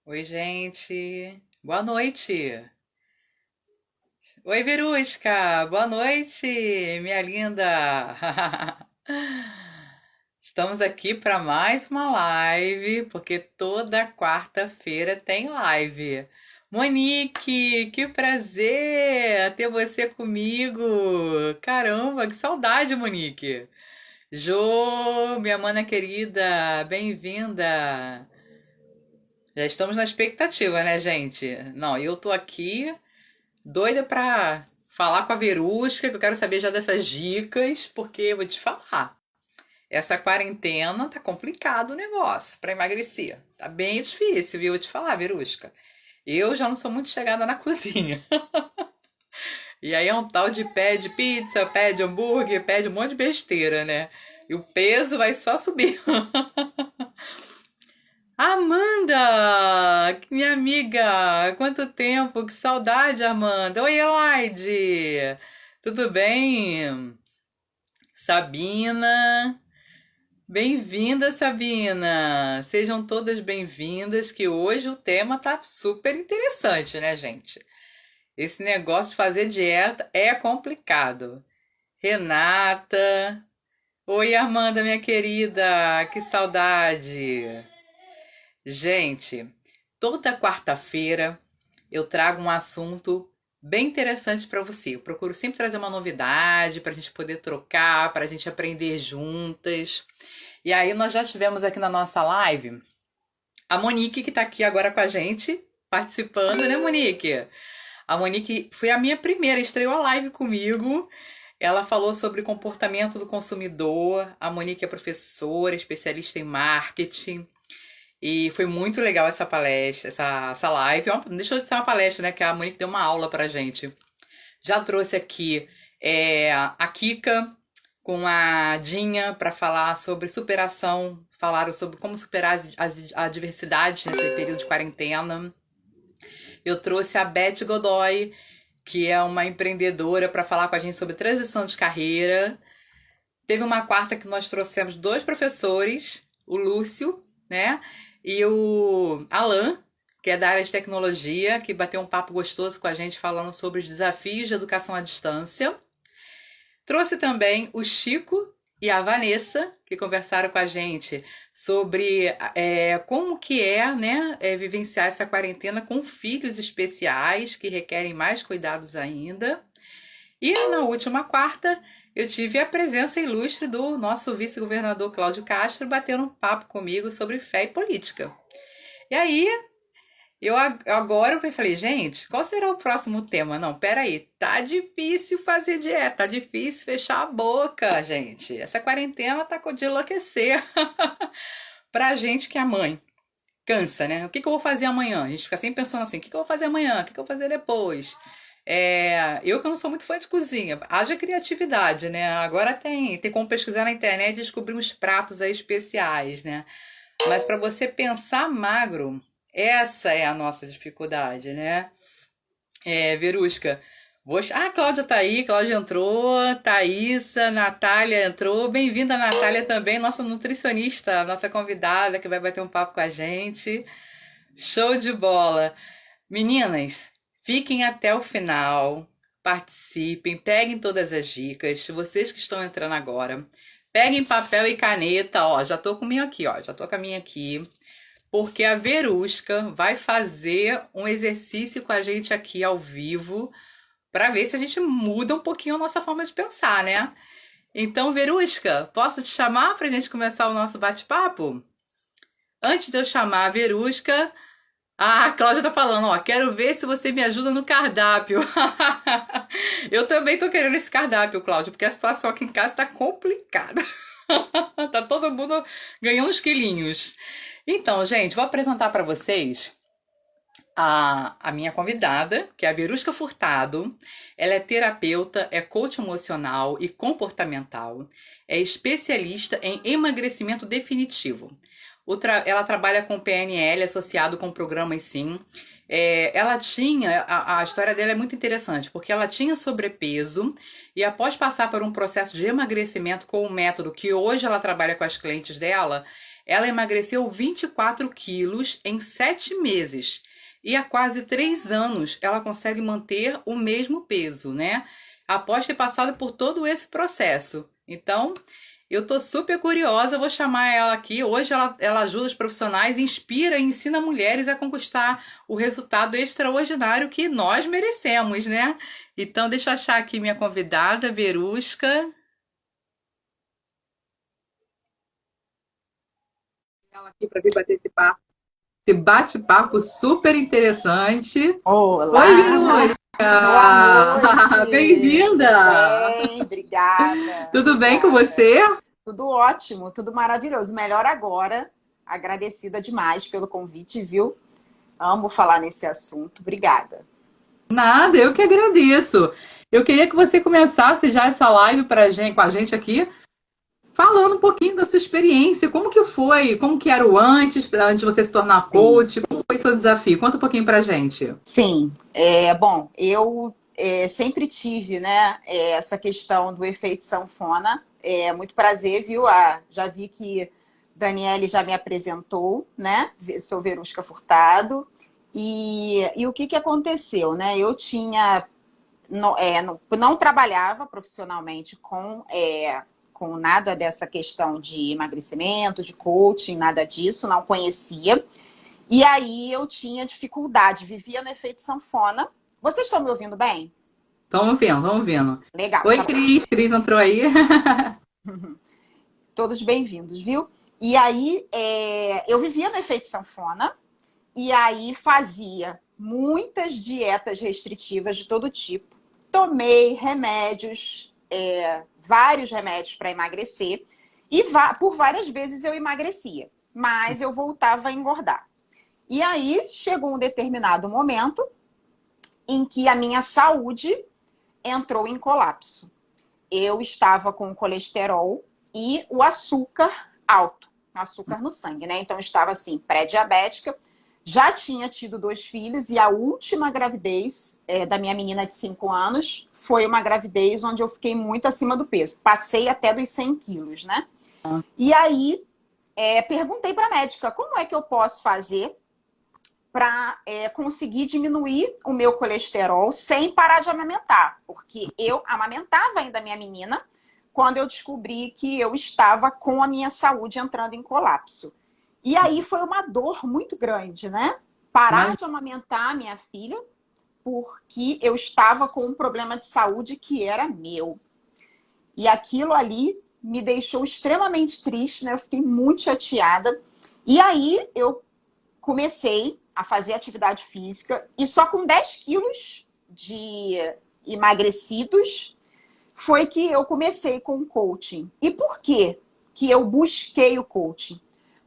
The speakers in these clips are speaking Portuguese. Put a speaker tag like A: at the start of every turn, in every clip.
A: Oi, gente. Boa noite. Oi, Verusca. Boa noite, minha linda. Estamos aqui para mais uma live, porque toda quarta-feira tem live. Monique, que prazer ter você comigo. Caramba, que saudade, Monique. Jô, minha mana querida, bem-vinda. Já estamos na expectativa, né, gente? Não, eu tô aqui doida pra falar com a Verusca, que eu quero saber já dessas dicas, porque eu vou te falar. Essa quarentena tá complicado o negócio pra emagrecer. Tá bem difícil, viu? Eu vou te falar, Verusca. Eu já não sou muito chegada na cozinha. E aí é um tal de pede pizza, pede hambúrguer, pede um monte de besteira, né? E o peso vai só subir. Amanda! Minha amiga! Quanto tempo! Que saudade, Amanda! Oi, Elaide! Tudo bem? Sabina! Bem-vinda, Sabina! Sejam todas bem-vindas, que hoje o tema tá super interessante, né, gente? Esse negócio de fazer dieta é complicado. Renata! Oi, Amanda, minha querida! Que saudade! Gente, toda quarta-feira eu trago um assunto bem interessante para você. Eu procuro sempre trazer uma novidade para a gente poder trocar, para a gente aprender juntas. E aí nós já tivemos aqui na nossa live a Monique, que está aqui agora com a gente, participando, né, Monique? A Monique foi a minha primeira, estreou a live comigo. Ela falou sobre comportamento do consumidor. A Monique é professora, especialista em marketing. E foi muito legal essa palestra, essa live. Não deixou de ser uma palestra, né? Que a Monique deu uma aula pra gente. Já trouxe aqui a Kika com a Dinha para falar sobre superação. Falaram sobre como superar as adversidades nesse período de quarentena. Eu trouxe a Beth Godoy, que é uma empreendedora, para falar com a gente sobre transição de carreira. Teve uma quarta que nós trouxemos dois professores, o Lúcio, né? E o Alan, que é da área de tecnologia, que bateu um papo gostoso com a gente falando sobre os desafios de educação à distância. Trouxe também o Chico e a Vanessa, que conversaram com a gente sobre como que é, né, vivenciar essa quarentena com filhos especiais que requerem mais cuidados ainda. E na última quarta, eu tive a presença ilustre do nosso vice-governador Cláudio Castro batendo um papo comigo sobre fé e política. E aí, agora eu falei, gente, qual será o próximo tema? Não, peraí, tá difícil fazer dieta, tá difícil fechar a boca, gente. Essa quarentena tá de enlouquecer. Pra gente que é mãe, cansa, né? O que eu vou fazer amanhã? A gente fica sempre pensando assim, o que eu vou fazer amanhã? O que eu vou fazer depois? Eu que não sou muito fã de cozinha, haja criatividade, né? Agora tem como pesquisar na internet e descobrir uns pratos aí especiais, né? Mas para você pensar magro, essa é a nossa dificuldade, né? Verusca, a Cláudia tá aí, Cláudia entrou, Thaísa, Natália entrou. Bem-vinda, Natália, também, nossa nutricionista, nossa convidada que vai bater um papo com a gente. Show de bola! Meninas, fiquem até o final, participem, peguem todas as dicas. Vocês que estão entrando agora, peguem papel e caneta, ó, já tô com o meu aqui, ó, já tô com a minha aqui, porque a Verusca vai fazer um exercício com a gente aqui ao vivo para ver se a gente muda um pouquinho a nossa forma de pensar, né? Então, Verusca, posso te chamar para a gente começar o nosso bate-papo? Antes de eu chamar a Verusca, a Cláudia tá falando, ó, quero ver se você me ajuda no cardápio. Eu também tô querendo esse cardápio, Cláudia, porque a situação aqui em casa tá complicada. Tá todo mundo ganhando uns quilinhos. Então, gente, vou apresentar para vocês a minha convidada, que é a Verusca Furtado. Ela é terapeuta, é coach emocional e comportamental, é especialista em emagrecimento definitivo. Ela trabalha com PNL associado com programas sim. Ela tinha, a história dela é muito interessante, porque ela tinha sobrepeso e após passar por um processo de emagrecimento com o método que hoje ela trabalha com as clientes dela, ela emagreceu 24 quilos em 7 meses. E há quase 3 anos ela consegue manter o mesmo peso, né? Após ter passado por todo esse processo. Então, eu tô super curiosa, vou chamar ela aqui. Hoje ela ajuda os profissionais, inspira e ensina mulheres a conquistar o resultado extraordinário que nós merecemos, né? Então, deixa eu achar aqui minha convidada, Verusca. Ela aqui para vir bater esse papo. Esse bate-papo super interessante.
B: Olá,
A: Oi, Verusca!
B: boa noite. Tudo
A: Bem-vinda!
B: bem? Obrigada,
A: Tudo bem com
B: obrigada.
A: você?
B: Tudo ótimo, tudo maravilhoso. Melhor agora. Agradecida demais pelo convite, viu? Amo falar nesse assunto. Obrigada.
A: Nada, eu que agradeço. Eu queria que você começasse já essa live com a gente aqui, falando um pouquinho da sua experiência, como que foi, como que era o antes de você se tornar
B: Sim,
A: coach, como foi seu desafio? Conta um pouquinho pra gente.
B: sim. Bom, eu sempre tive, né, essa questão do efeito sanfona. Muito prazer, viu? Já vi que Daniele já me apresentou, né? Sou Verusca Furtado. E o que que aconteceu, né? Eu tinha não trabalhava profissionalmente com nada dessa questão de emagrecimento, de coaching, nada disso, não conhecia. E aí eu tinha dificuldade, vivia no efeito sanfona. Vocês estão me ouvindo bem?
A: Estamos vendo, vamos vendo.
B: Legal,
A: Oi,
B: tá bom.
A: Cris. Cris entrou aí.
B: Todos bem-vindos, viu? E aí eu vivia no efeito sanfona e aí fazia muitas dietas restritivas de todo tipo. Tomei remédios, vários remédios para emagrecer e por várias vezes eu emagrecia, mas eu voltava a engordar. E aí chegou um determinado momento em que a minha saúde entrou em colapso. Eu estava com colesterol e o açúcar alto, açúcar no sangue, né? Então eu estava assim, pré-diabética, já tinha tido 2 filhos e a última gravidez da minha menina de 5 anos foi uma gravidez onde eu fiquei muito acima do peso. Passei até dos 100 quilos, né? E aí perguntei para a médica, como é que eu posso fazer para conseguir diminuir o meu colesterol sem parar de amamentar? Porque eu amamentava ainda a minha menina quando eu descobri que eu estava com a minha saúde entrando em colapso. E aí foi uma dor muito grande, né? Parar
A: Mas,
B: de amamentar a minha filha porque eu estava com um problema de saúde que era meu. E aquilo ali me deixou extremamente triste, né? Eu fiquei muito chateada. E aí eu comecei a fazer atividade física e só com 10 quilos de emagrecidos foi que eu comecei com o coaching. E por quê que eu busquei o coaching?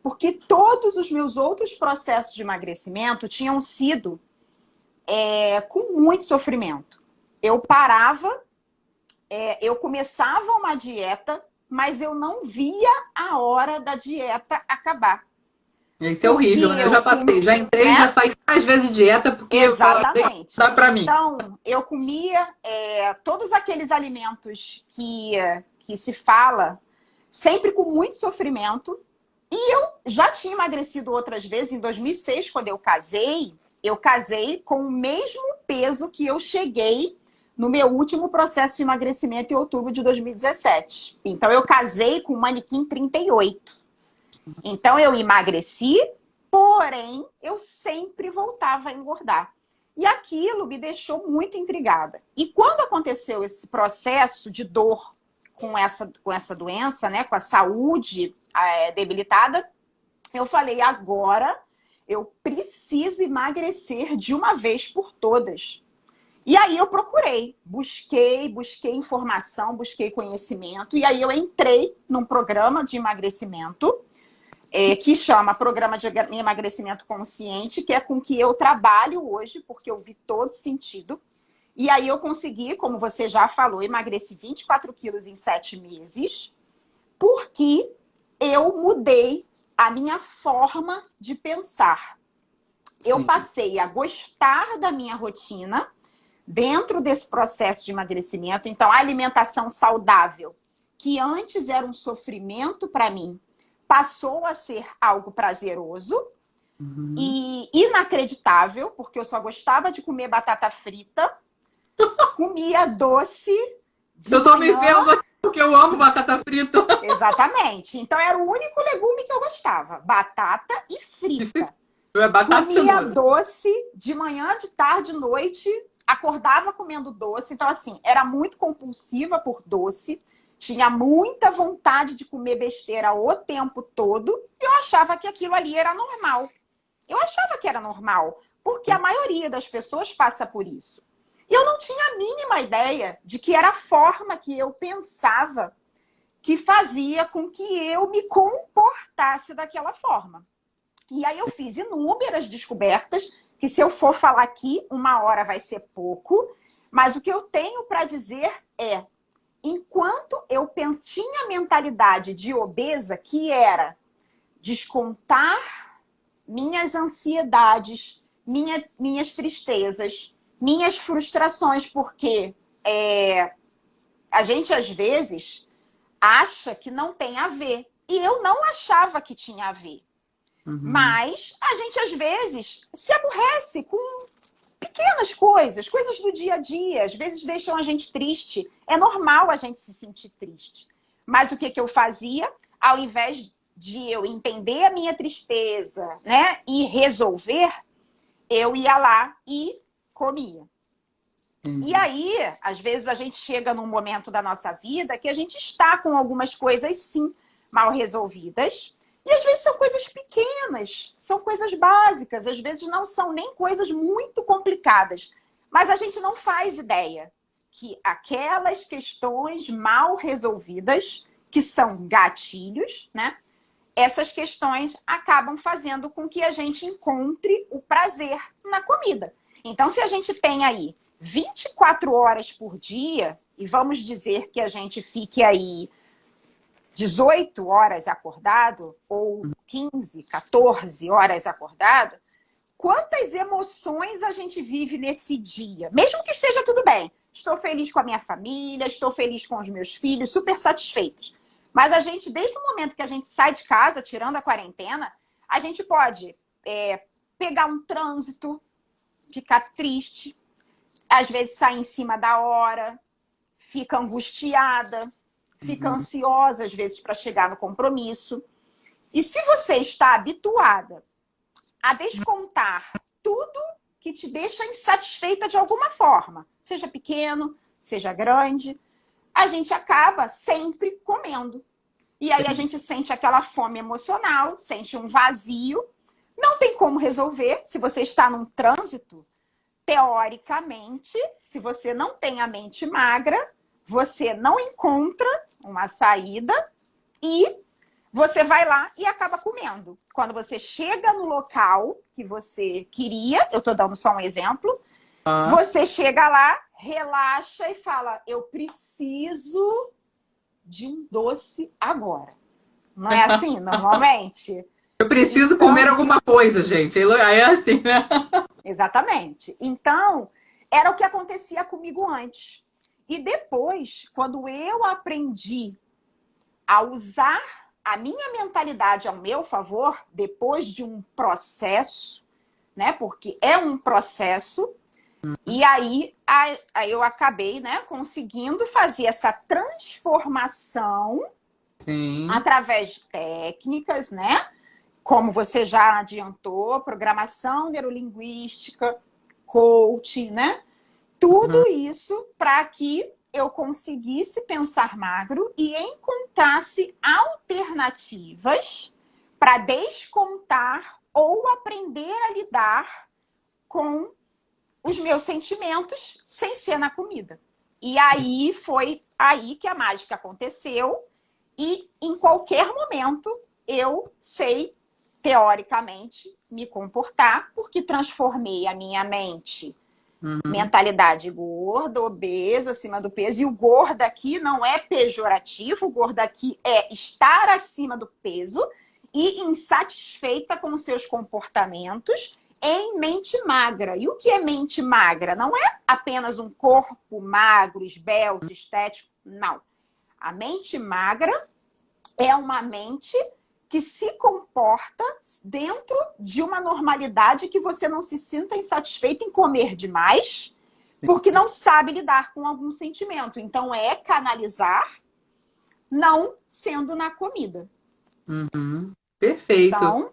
B: Porque todos os meus outros processos de emagrecimento tinham sido com muito sofrimento. Eu parava, eu começava uma dieta, mas eu não via a hora da dieta acabar.
A: isso é
B: Porque
A: horrível, né? Eu já passei, já entrei, já
B: né?
A: saí várias vezes de dieta porque eu falei,
B: Exatamente.
A: dá pra mim.
B: Então, eu comia todos aqueles alimentos que se fala, sempre com muito sofrimento. E eu já tinha emagrecido outras vezes. Em 2006, quando eu casei com o mesmo peso que eu cheguei no meu último processo de emagrecimento em outubro de 2017. Então, eu casei com um manequim 38. Então, eu emagreci, porém, eu sempre voltava a engordar. E aquilo me deixou muito intrigada. E quando aconteceu esse processo de dor com essa doença, né, com a saúde debilitada, eu falei, agora eu preciso emagrecer de uma vez por todas. E aí eu busquei informação, busquei conhecimento, e aí eu entrei num programa de emagrecimento que chama Programa de Emagrecimento Consciente, que é com que eu trabalho hoje, porque eu vi todo sentido. E aí eu consegui, como você já falou, emagreci 24 quilos em 7 meses, porque eu mudei a minha forma de pensar. Eu
A: Sim.
B: passei a gostar da minha rotina dentro desse processo de emagrecimento. Então, a alimentação saudável, que antes era um sofrimento para mim, passou a ser algo prazeroso e inacreditável, porque eu só gostava de comer batata frita, comia doce de
A: Eu tô me
B: manhã.
A: vendo aqui porque eu amo batata frita.
B: Exatamente. Então era o único legume que eu gostava, batata e frita.
A: É batata e
B: Comia
A: cenoura.
B: doce de manhã, de tarde, de noite, acordava comendo doce. Então, assim, era muito compulsiva por doce, tinha muita vontade de comer besteira o tempo todo, e eu achava que aquilo ali era normal. Eu achava que era normal, porque a maioria das pessoas passa por isso. E eu não tinha a mínima ideia de que era a forma que eu pensava que fazia com que eu me comportasse daquela forma. E aí eu fiz inúmeras descobertas, que se eu for falar aqui, 1 hora vai ser pouco, mas o que eu tenho para dizer é, enquanto eu tinha a mentalidade de obesa, que era descontar minhas ansiedades, minhas tristezas, minhas frustrações, porque a gente às vezes acha que não tem a ver. E eu não achava que tinha a ver. Mas a gente, às vezes, se aborrece com pequenas coisas, coisas do dia a dia. Às vezes deixam a gente triste. É normal a gente se sentir triste. Mas o que eu fazia? Ao invés de eu entender a minha tristeza, né, e resolver, eu ia lá e comia. E aí, às vezes, a gente chega num momento da nossa vida que a gente está com algumas coisas, sim, mal resolvidas. E às vezes são coisas pequenas, são coisas básicas, às vezes não são nem coisas muito complicadas. Mas a gente não faz ideia que aquelas questões mal resolvidas, que são gatilhos, né? Essas questões acabam fazendo com que a gente encontre o prazer na comida. Então, se a gente tem aí 24 horas por dia, e vamos dizer que a gente fique aí 18 horas acordado, ou 15, 14 horas acordado, quantas emoções a gente vive nesse dia? Mesmo que esteja tudo bem. Estou feliz com a minha família, estou feliz com os meus filhos, super satisfeitos. Mas a gente, desde o momento que a gente sai de casa, tirando a quarentena, a gente pode pegar um trânsito, ficar triste, às vezes sair em cima da hora, fica angustiada, fica ansiosa, às vezes, para chegar no compromisso. E se você está habituada a descontar tudo que te deixa insatisfeita de alguma forma, seja pequeno, seja grande, a gente acaba sempre comendo. E aí a gente sente aquela fome emocional, sente um vazio, não tem como resolver. Se você está num trânsito, teoricamente, se você não tem a mente magra, você não encontra uma saída e você vai lá e acaba comendo. Quando você chega no local que você queria, eu estou dando só um exemplo, você chega lá, relaxa e fala, eu preciso de um doce agora. Não é assim, normalmente?
A: Eu preciso comer alguma coisa, gente. Aí é assim, né?
B: Exatamente. Então, era o que acontecia comigo antes. E depois, quando eu aprendi a usar a minha mentalidade ao meu favor, depois de um processo, né? Porque é um processo, e aí eu acabei, né, conseguindo fazer essa transformação através de técnicas, né? Como você já adiantou, programação neurolinguística, coaching, né? Tudo isso para que eu conseguisse pensar magro e encontrasse alternativas para descontar ou aprender a lidar com os meus sentimentos sem ser na comida. E aí foi aí que a mágica aconteceu e em qualquer momento eu sei, teoricamente, me comportar porque transformei a minha mente mentalidade gorda, obesa, acima do peso. E o gordo aqui não é pejorativo, o gordo aqui é estar acima do peso e insatisfeita com seus comportamentos em mente magra. E o que é mente magra? Não é apenas um corpo magro, esbelto, estético. Não. A mente magra é uma mente que se comporta dentro de uma normalidade que você não se sinta insatisfeito em comer demais, porque não sabe lidar com algum sentimento. Então, é canalizar, não sendo na comida.
A: Perfeito.
B: Então,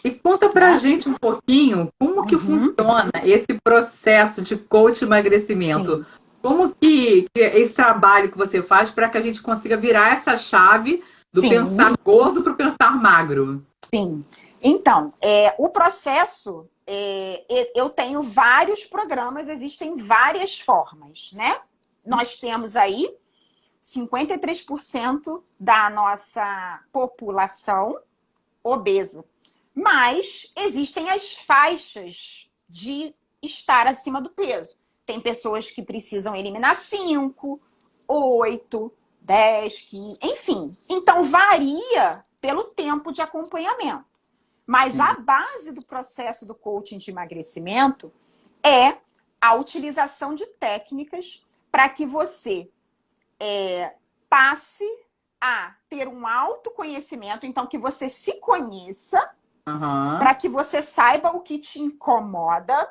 A: E conta pra gente um pouquinho como que funciona esse processo de coach emagrecimento.
B: sim,
A: Como que esse trabalho que você faz para que a gente consiga virar essa chave do
B: sim,
A: pensar gordo para o pensar magro?
B: sim. Então, o processo, eu tenho vários programas, existem várias formas, né? Nós temos aí 53% da nossa população obesa. Mas existem as faixas de estar acima do peso. Tem pessoas que precisam eliminar 5, 8, 10, 15, enfim. Então varia pelo tempo de acompanhamento. Mas a base do processo do coaching de emagrecimento é a utilização de técnicas para que você passe a ter um autoconhecimento, então que você se conheça, para que você saiba o que te incomoda,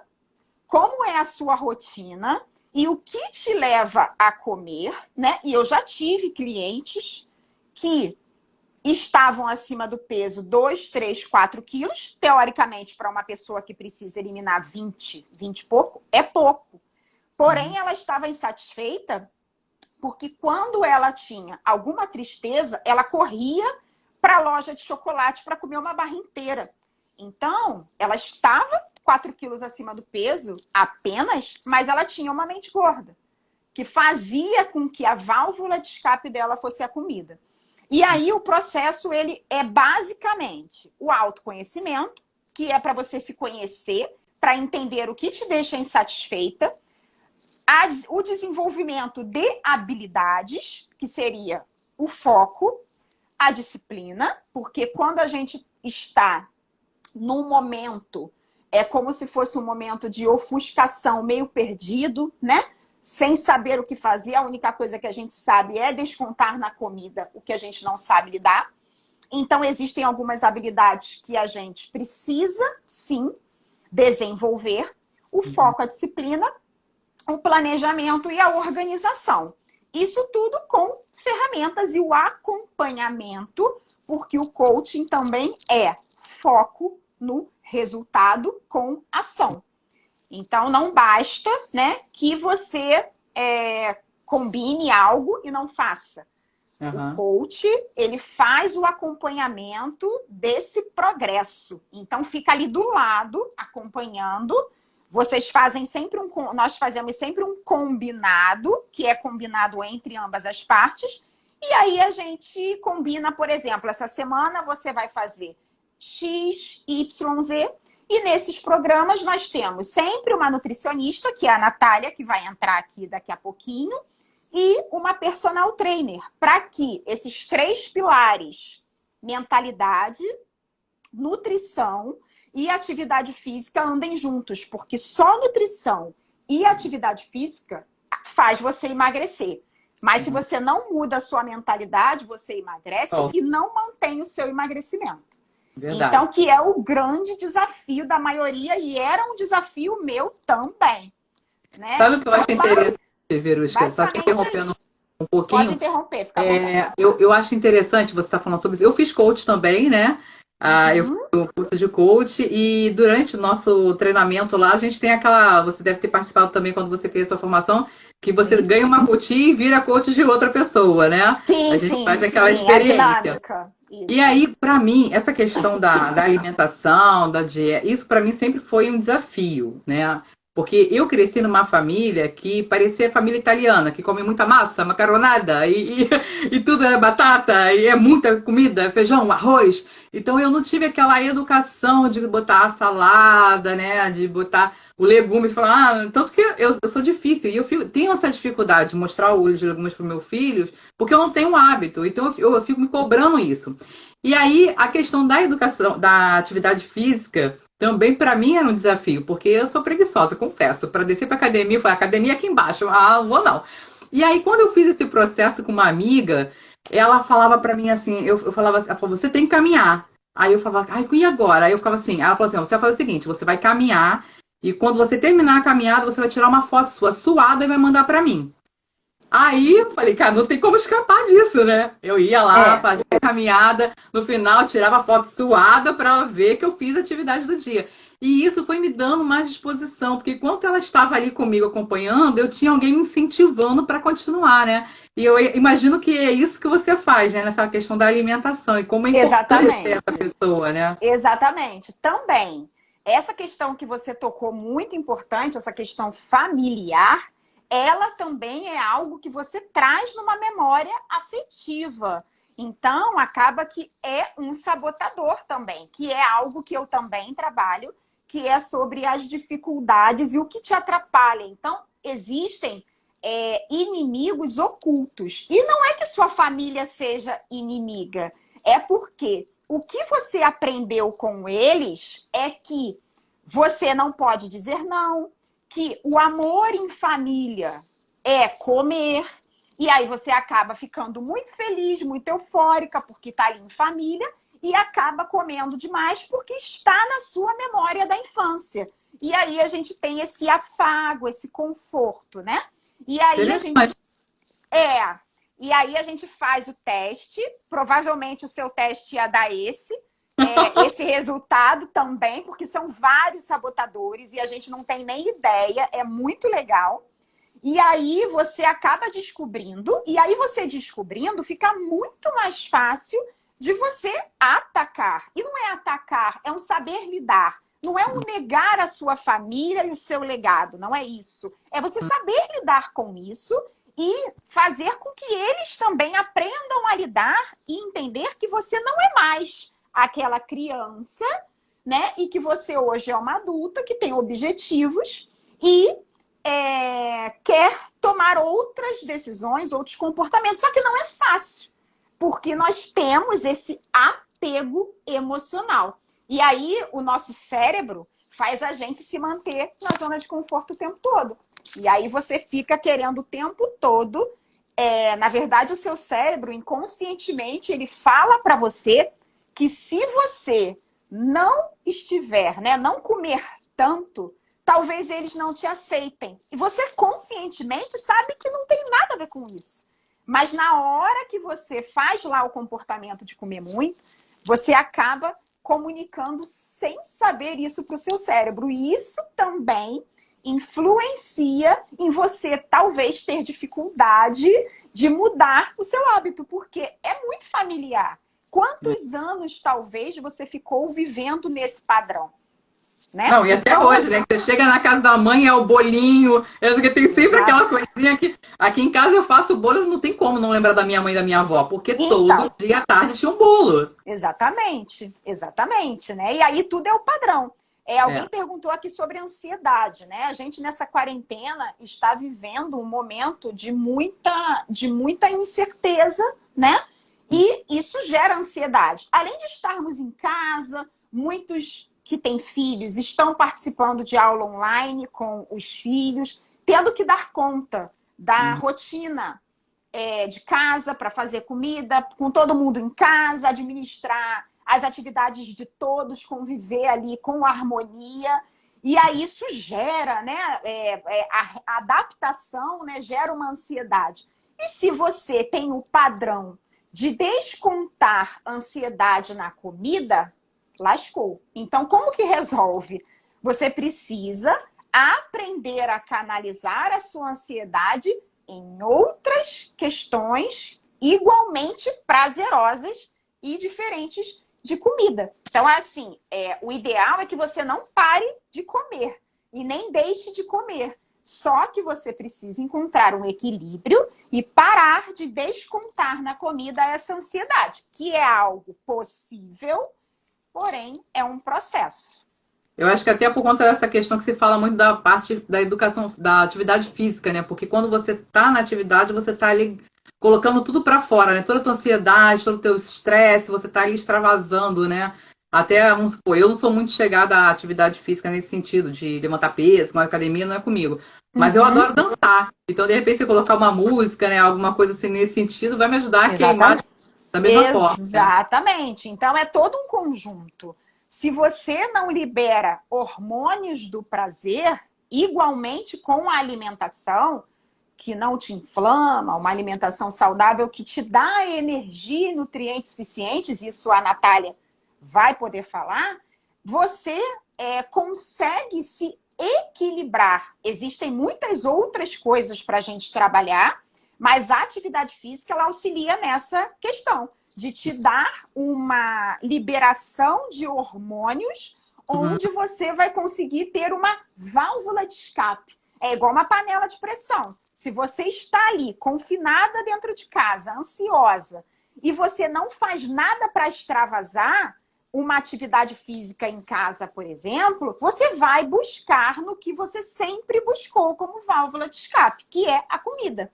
B: como é a sua rotina e o que te leva a comer, né? E eu já tive clientes que estavam acima do peso 2, 3, 4 quilos. Teoricamente, para uma pessoa que precisa eliminar 20 e pouco, é pouco. Porém, ela estava insatisfeita porque quando ela tinha alguma tristeza, ela corria para a loja de chocolate para comer uma barra inteira. Então, ela estava 4 quilos acima do peso apenas, mas ela tinha uma mente gorda, que fazia com que a válvula de escape dela fosse a comida. E aí o processo, ele é basicamente o autoconhecimento, que é para você se conhecer, para entender o que te deixa insatisfeita, o desenvolvimento de habilidades, que seria o foco, a disciplina, porque quando a gente está num momento, é como se fosse um momento de ofuscação, meio perdido, né? Sem saber o que fazer, a única coisa que a gente sabe é descontar na comida o que a gente não sabe lidar. Então, existem algumas habilidades que a gente precisa, sim, desenvolver. O foco, a disciplina, o planejamento e a organização. Isso tudo com ferramentas e o acompanhamento, porque o coaching também é foco no resultado com ação. Então, não basta, né, que você combine algo e não faça. O coach, ele faz o acompanhamento desse progresso. Então, fica ali do lado, acompanhando. Vocês fazem sempre nós fazemos sempre um combinado, que é combinado entre ambas as partes. E aí a gente combina, por exemplo, essa semana você vai fazer X, Y, Z. E nesses programas nós temos sempre uma nutricionista, que é a Natália, que vai entrar aqui daqui a pouquinho, e uma personal trainer, para que esses 3 pilares, mentalidade, nutrição e atividade física, andem juntos, porque só nutrição e atividade física faz você emagrecer. Mas se você não muda a sua mentalidade, você emagrece e não mantém o seu emagrecimento.
A: Verdade.
B: Então, que é o grande desafio da maioria, e era um desafio meu também. Né?
A: Sabe o que eu acho interessante, Verusca? Só te interrompendo um pouquinho.
B: Pode interromper, fica à vontade.
A: Eu acho interessante você estar falando sobre isso. Eu fiz coach também, né? Eu fiz o curso de coach e durante o nosso treinamento lá, a gente tem aquela... Você deve ter participado também quando você fez a sua formação, que você ganha uma coaching e vira coach de outra pessoa, né?
B: Sim,
A: a gente faz aquela experiência. E aí, para mim, essa questão da alimentação, da dieta, isso para mim sempre foi um desafio, né? Porque eu cresci numa família que parecia família italiana, que come muita massa, macaronada, e tudo é batata, e é muita comida, feijão, arroz. Então eu não tive aquela educação de botar a salada, né? De botar o legumes e falar, tanto que eu sou difícil, e tenho essa dificuldade de mostrar o olho de legumes para os meus filhos, porque eu não tenho hábito, então eu fico me cobrando isso. E aí a questão da educação, da atividade física, também para mim era um desafio, porque eu sou preguiçosa, confesso. Para descer para academia, eu falei, academia aqui embaixo, não vou não. E aí quando eu fiz esse processo com uma amiga, ela falava pra mim assim, eu falava assim, ela falou, você tem que caminhar. Aí eu falava, ai, e agora? Aí eu ficava assim, aí ela falou assim, ó, você vai fazer o seguinte, você vai caminhar e quando você terminar a caminhada, você vai tirar uma foto sua suada e vai mandar pra mim. Aí eu falei, cara, não tem como escapar disso, né? Eu ia lá,
B: É,
A: fazia a caminhada, no final tirava foto suada para ela ver que eu fiz a atividade do dia. E isso foi me dando mais disposição, porque enquanto ela estava ali comigo acompanhando, eu tinha alguém me incentivando para continuar, né? E eu imagino que é isso que você faz, né? Nessa questão da alimentação e como é importante ter essa
B: exatamente.
A: pessoa, né?
B: Exatamente. Também, essa questão que você tocou muito importante, essa questão familiar, ela também é algo que você traz numa memória afetiva. Então, acaba que é um sabotador também, que é algo que eu também trabalho, que é sobre as dificuldades e o que te atrapalha. Então, existem inimigos ocultos. E não é que sua família seja inimiga, é porque o que você aprendeu com eles é que você não pode dizer não, que o amor em família é comer, e aí você acaba ficando muito feliz, muito eufórica, porque está ali em família, e acaba comendo demais porque está na sua memória da infância. E aí a gente tem esse afago, esse conforto, né? E aí a gente
A: Interessante.
B: é, e aí a gente faz o teste, provavelmente o seu teste ia dar esse resultado também, porque são vários sabotadores e a gente não tem nem ideia, é muito legal. E aí você acaba descobrindo, e aí você descobrindo fica muito mais fácil de você atacar. E não é atacar, é um saber lidar. Não é um negar a sua família e o seu legado, não é isso. É você saber lidar com isso e fazer com que eles também aprendam a lidar e entender que você não é mais aquela criança, né? E que você hoje é uma adulta que tem objetivos e quer tomar outras decisões, outros comportamentos. Só que não é fácil, porque nós temos esse apego emocional. E aí o nosso cérebro faz a gente se manter na zona de conforto o tempo todo. E aí você fica querendo o tempo todo. Na verdade, o seu cérebro, inconscientemente, ele fala para você que se você não estiver, né, não comer tanto, talvez eles não te aceitem. E você conscientemente sabe que não tem nada a ver com isso. Mas na hora que você faz lá o comportamento de comer muito, você acaba comunicando sem saber isso para o seu cérebro. E isso também influencia em você talvez ter dificuldade de mudar o seu hábito, porque é muito familiar. Quantos anos talvez você ficou vivendo nesse padrão? Né?
A: Não, e até
B: Então,
A: hoje, né? Que você chega na casa da mãe, é o bolinho, tem sempre aquela coisinha que. Aqui em casa eu faço bolo, não tem como não lembrar da minha mãe e da minha avó, porque todo
B: então,
A: dia à tarde tinha um bolo.
B: exatamente, exatamente, né? E aí tudo é o padrão. Alguém
A: É.
B: perguntou aqui sobre ansiedade, né? A gente nessa quarentena está vivendo um momento de muita incerteza, né? E isso gera ansiedade. Além de estarmos em casa, muitos que têm filhos estão participando de aula online com os filhos, tendo que dar conta da rotina de casa para fazer comida, com todo mundo em casa, administrar as atividades de todos, conviver ali com harmonia. E aí isso gera, né, a adaptação, né, gera uma ansiedade. E se você tem o padrão de descontar ansiedade na comida, lascou. Então, como que resolve? Você precisa aprender a canalizar a sua ansiedade em outras questões igualmente prazerosas e diferentes de comida. Então, assim, o ideal é que você não pare de comer e nem deixe de comer. Só que você precisa encontrar um equilíbrio e parar de descontar na comida essa ansiedade, que é algo possível, porém é um processo.
A: Eu acho que até por conta dessa questão que se fala muito da parte da educação, da atividade física, né? Porque quando você tá na atividade, você tá ali colocando tudo para fora, né? Toda a tua ansiedade, todo o teu estresse, você tá ali extravasando, né? Até, vamos supor, eu não sou muito chegada à atividade física nesse sentido, de levantar peso, uma academia não é comigo. Mas eu
B: Uhum.
A: adoro dançar. Então, de repente, você colocar uma música, né? Alguma coisa assim nesse sentido, vai me ajudar a queimar
B: Exatamente.
A: da mesma forma, né?
B: Exatamente. Então é todo um conjunto. Se você não libera hormônios do prazer, igualmente com a alimentação, que não te inflama, uma alimentação saudável que te dá energia e nutrientes suficientes, isso a Natália vai poder falar, você consegue se equilibrar. Existem muitas outras coisas para a gente trabalhar, mas a atividade física ela auxilia nessa questão de te dar uma liberação de hormônios
A: Uhum.
B: onde você vai conseguir ter uma válvula de escape. É igual uma panela de pressão. Se você está ali confinada dentro de casa, ansiosa, e você não faz nada para extravasar uma atividade física em casa, por exemplo, você vai buscar no que você sempre buscou como válvula de escape, que é a comida.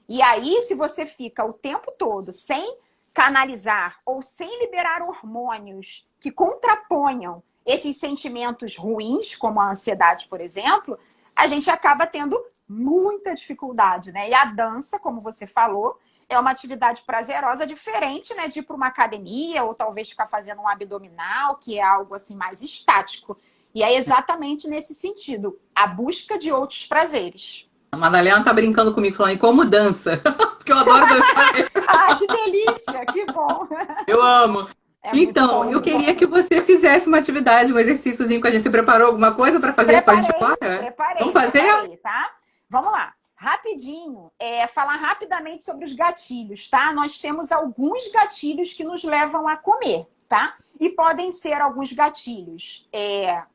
B: E aí, se você fica o tempo todo sem canalizar ou sem liberar hormônios que contraponham esses sentimentos ruins, como a ansiedade, por exemplo, a gente acaba tendo muita dificuldade, né? E a dança, como você falou, é uma atividade prazerosa, diferente, né, de ir para uma academia ou talvez ficar fazendo um abdominal, que é algo assim mais estático. E é exatamente nesse sentido, a busca de outros prazeres.
A: A Madalena tá brincando comigo, falando em como dança. Porque eu adoro dançar.
B: Ah, que delícia, que bom.
A: Eu amo.
B: É muito
A: Então,
B: bom
A: eu
B: mesmo.
A: queria que você fizesse uma atividade, um exercíciozinho com a gente. Você preparou alguma coisa para fazer com a gente
B: Preparei,
A: agora? Vamos
B: preparei,
A: fazer?
B: preparei, tá? Vamos lá. Rapidinho, falar rapidamente sobre os gatilhos, tá? Nós temos alguns gatilhos que nos levam a comer, tá? E podem ser alguns gatilhos.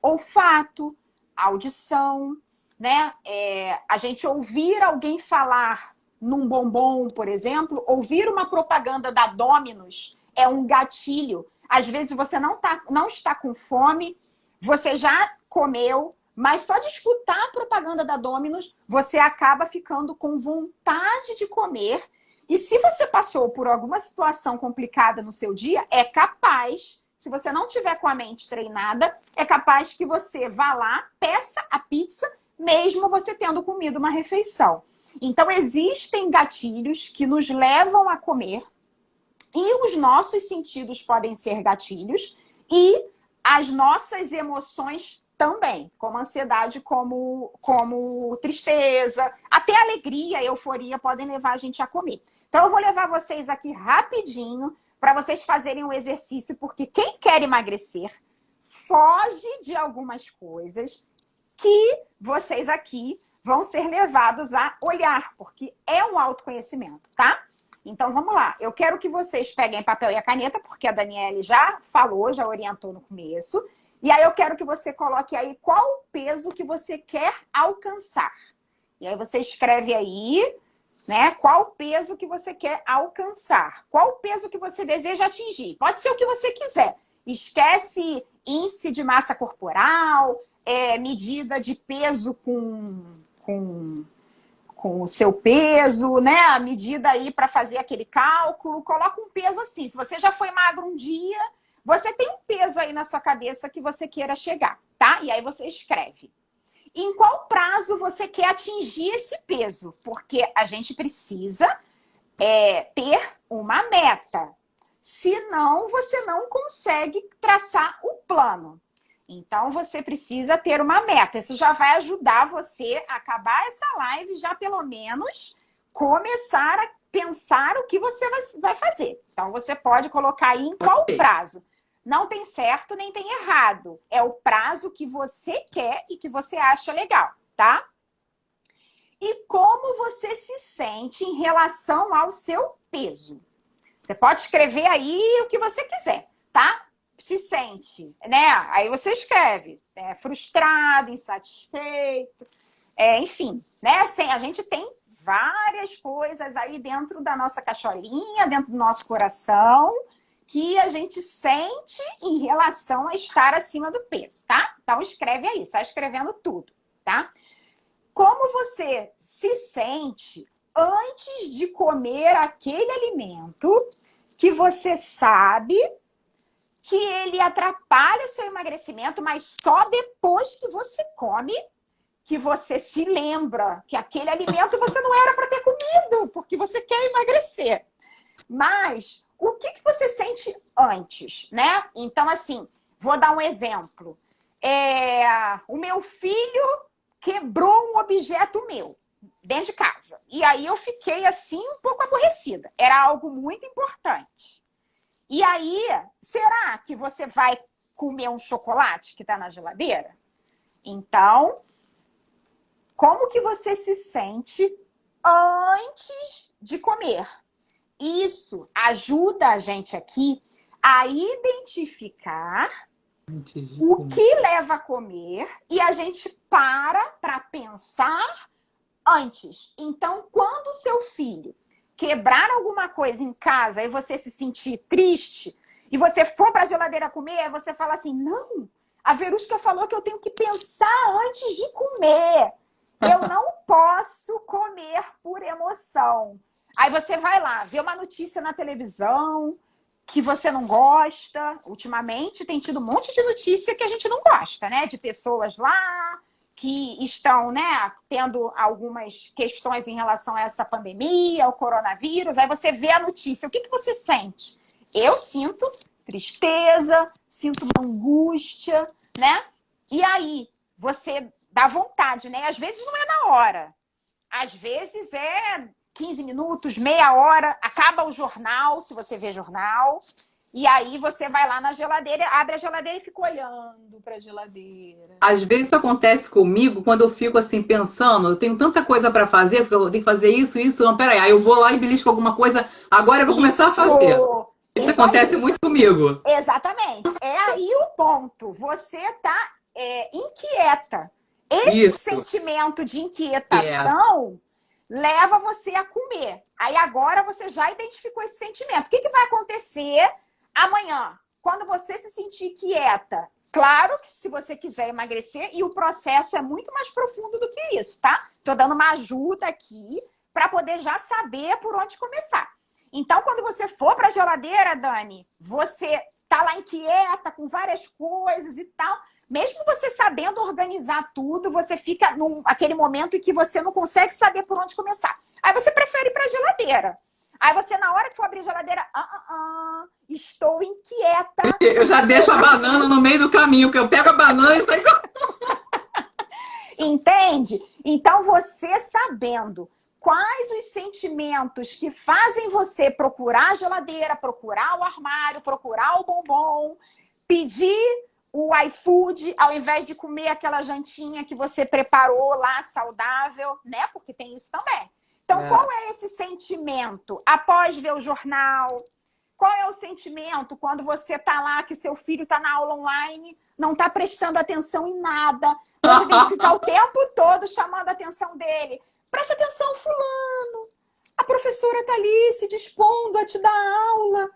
B: Olfato, audição, né? A gente ouvir alguém falar num bombom, por exemplo, ouvir uma propaganda da Domino's é um gatilho. Às vezes você não está com fome, você já comeu, mas só de escutar a propaganda da Domino's, você acaba ficando com vontade de comer. E se você passou por alguma situação complicada no seu dia, é capaz, se você não tiver com a mente treinada, é capaz que você vá lá, peça a pizza, mesmo você tendo comido uma refeição. Então, existem gatilhos que nos levam a comer, e os nossos sentidos podem ser gatilhos, e as nossas emoções também, como ansiedade, como tristeza, até alegria, euforia podem levar a gente a comer. Então eu vou levar vocês aqui rapidinho para vocês fazerem um exercício, porque quem quer emagrecer foge de algumas coisas que vocês aqui vão ser levados a olhar, porque é um autoconhecimento, tá? Então vamos lá. Eu quero que vocês peguem papel e a caneta, porque a Daniele já falou, já orientou no começo. E aí eu quero que você coloque aí qual o peso que você quer alcançar. E aí você escreve aí, né? Qual o peso que você quer alcançar? Qual o peso que você deseja atingir? Pode ser o que você quiser. Esquece índice de massa corporal, medida de peso com o seu peso, né? A medida aí para fazer aquele cálculo. Coloca um peso assim. Se você já foi magro um dia, você tem um peso aí na sua cabeça que você queira chegar, tá? E aí você escreve. Em qual prazo você quer atingir esse peso? Porque a gente precisa ter uma meta. Senão, você não consegue traçar o plano. Então, você precisa ter uma meta. Isso já vai ajudar você a acabar essa live, já pelo menos começar a pensar o que você vai fazer. Então, você pode colocar aí em qual prazo. Não tem certo nem tem errado. É o prazo que você quer e que você acha legal, tá? E como você se sente em relação ao seu peso? Você pode escrever aí o que você quiser, tá? Se sente, né? Aí você escreve, frustrado, insatisfeito, enfim, né? Assim, a gente tem várias coisas aí dentro da nossa cacholinha, dentro do nosso coração, que a gente sente em relação a estar acima do peso, tá? Então escreve aí, sai escrevendo tudo, tá? Como você se sente antes de comer aquele alimento que você sabe que ele atrapalha o seu emagrecimento, mas só depois que você come que você se lembra que aquele alimento você não era para ter comido, porque você quer emagrecer. Mas o que você sente antes, né? Então, assim, vou dar um exemplo. O meu filho quebrou um objeto meu dentro de casa. E aí eu fiquei, assim, um pouco aborrecida. Era algo muito importante. E aí, será que você vai comer um chocolate que está na geladeira? Então, como que você se sente antes de comer? Isso ajuda a gente aqui a identificar o que leva a comer e a gente para pensar antes. Então, quando o seu filho quebrar alguma coisa em casa e você se sentir triste e você for para a geladeira comer, você fala assim, não, a Verusca falou que eu tenho que pensar antes de comer. Eu não posso comer por emoção. Aí você vai lá, vê uma notícia na televisão que você não gosta. Ultimamente tem tido um monte de notícia que a gente não gosta, né? De pessoas lá que estão, né, tendo algumas questões em relação a essa pandemia, ao coronavírus. Aí você vê a notícia. O que você sente? Eu sinto tristeza, sinto uma angústia, né? E aí você dá vontade, né? Às vezes não é na hora. Às vezes é 15 minutos, meia hora, acaba o jornal, se você vê jornal, e aí você vai lá na geladeira, abre a geladeira e fica olhando para a geladeira.
A: Às vezes isso acontece comigo quando eu fico assim pensando, eu tenho tanta coisa para fazer, porque eu tenho que fazer isso, não, peraí, aí eu vou lá e belisco alguma coisa, agora eu vou começar a fazer. Isso acontece muito comigo.
B: Exatamente. É aí o ponto. Você tá inquieta. Esse sentimento de inquietação leva você a comer. Aí agora você já identificou esse sentimento. O que vai acontecer amanhã? Quando você se sentir quieta? Claro que se você quiser emagrecer, e o processo é muito mais profundo do que isso, tá? Tô dando uma ajuda aqui para poder já saber por onde começar. Então, quando você for para a geladeira, Dani, você tá lá inquieta com várias coisas e tal. Mesmo você sabendo organizar tudo, você fica naquele momento em que você não consegue saber por onde começar. Aí você prefere ir para a geladeira. Aí você, na hora que for abrir a geladeira, estou inquieta.
A: Eu já deixo a banana no meio do caminho, que eu pego a banana e saio.
B: Entende? Então, você sabendo quais os sentimentos que fazem você procurar a geladeira, procurar o armário, procurar o bombom, pedir o iFood, ao invés de comer aquela jantinha que você preparou lá, saudável, né? Porque tem isso também. Então, qual é esse sentimento após ver o jornal? Qual é o sentimento quando você tá lá, que seu filho tá na aula online, não tá prestando atenção em nada? Você tem que ficar o tempo todo chamando a atenção dele. Presta atenção, fulano. A professora tá ali se dispondo a te dar aula.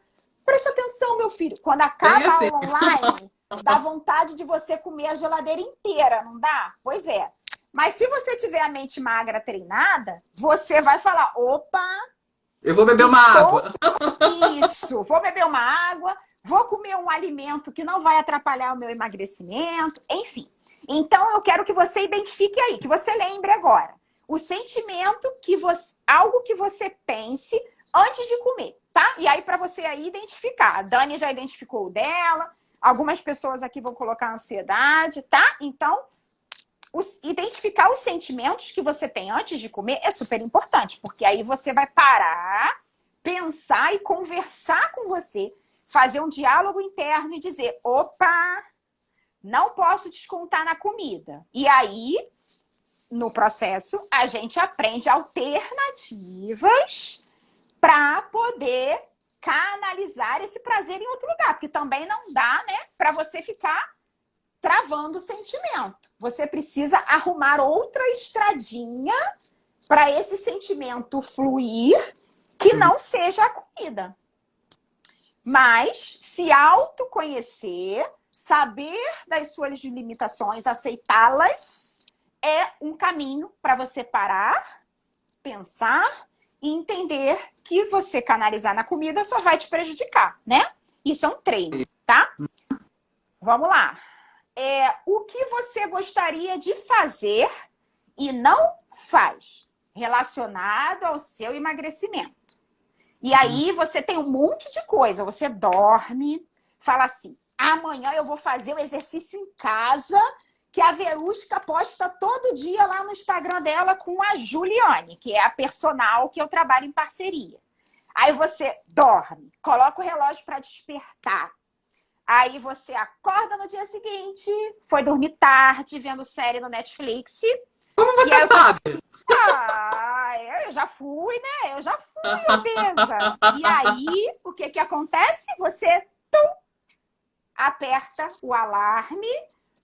B: Presta atenção, meu filho. Quando acaba a aula online, dá vontade de você comer a geladeira inteira, não dá? Pois é. Mas se você tiver a mente magra treinada, você vai falar, opa...
A: Eu vou beber uma água.
B: Isso, vou beber uma água, vou comer um alimento que não vai atrapalhar o meu emagrecimento, enfim. Então, eu quero que você identifique aí, que você lembre agora. O sentimento algo que você pense antes de comer, tá? E aí, para você aí identificar. A Dani já identificou o dela, algumas pessoas aqui vão colocar ansiedade, tá? Então, identificar os sentimentos que você tem antes de comer é super importante, porque aí você vai parar, pensar e conversar com você, fazer um diálogo interno e dizer, opa, não posso descontar na comida. E aí, no processo, a gente aprende alternativas para poder canalizar esse prazer em outro lugar, porque também não dá, né, para você ficar travando o sentimento. Você precisa arrumar outra estradinha para esse sentimento fluir, que não seja a comida. Mas se autoconhecer, saber das suas limitações, aceitá-las, é um caminho para você parar, pensar e entender que você canalizar na comida só vai te prejudicar, né? Isso é um treino, tá? Vamos lá. O que você gostaria de fazer e não faz relacionado ao seu emagrecimento. E aí você tem um monte de coisa. Você dorme, fala assim, amanhã eu vou fazer o exercício em casa, que a Verusca posta todo dia lá no Instagram dela com a Juliane, que é a personal que eu trabalho em parceria. Aí você dorme, coloca o relógio para despertar. Aí você acorda no dia seguinte, foi dormir tarde, vendo série no Netflix.
A: Como você sabe?
B: Eu já fui, né? Eu já fui obesa. E aí, o que que acontece? Você aperta o alarme,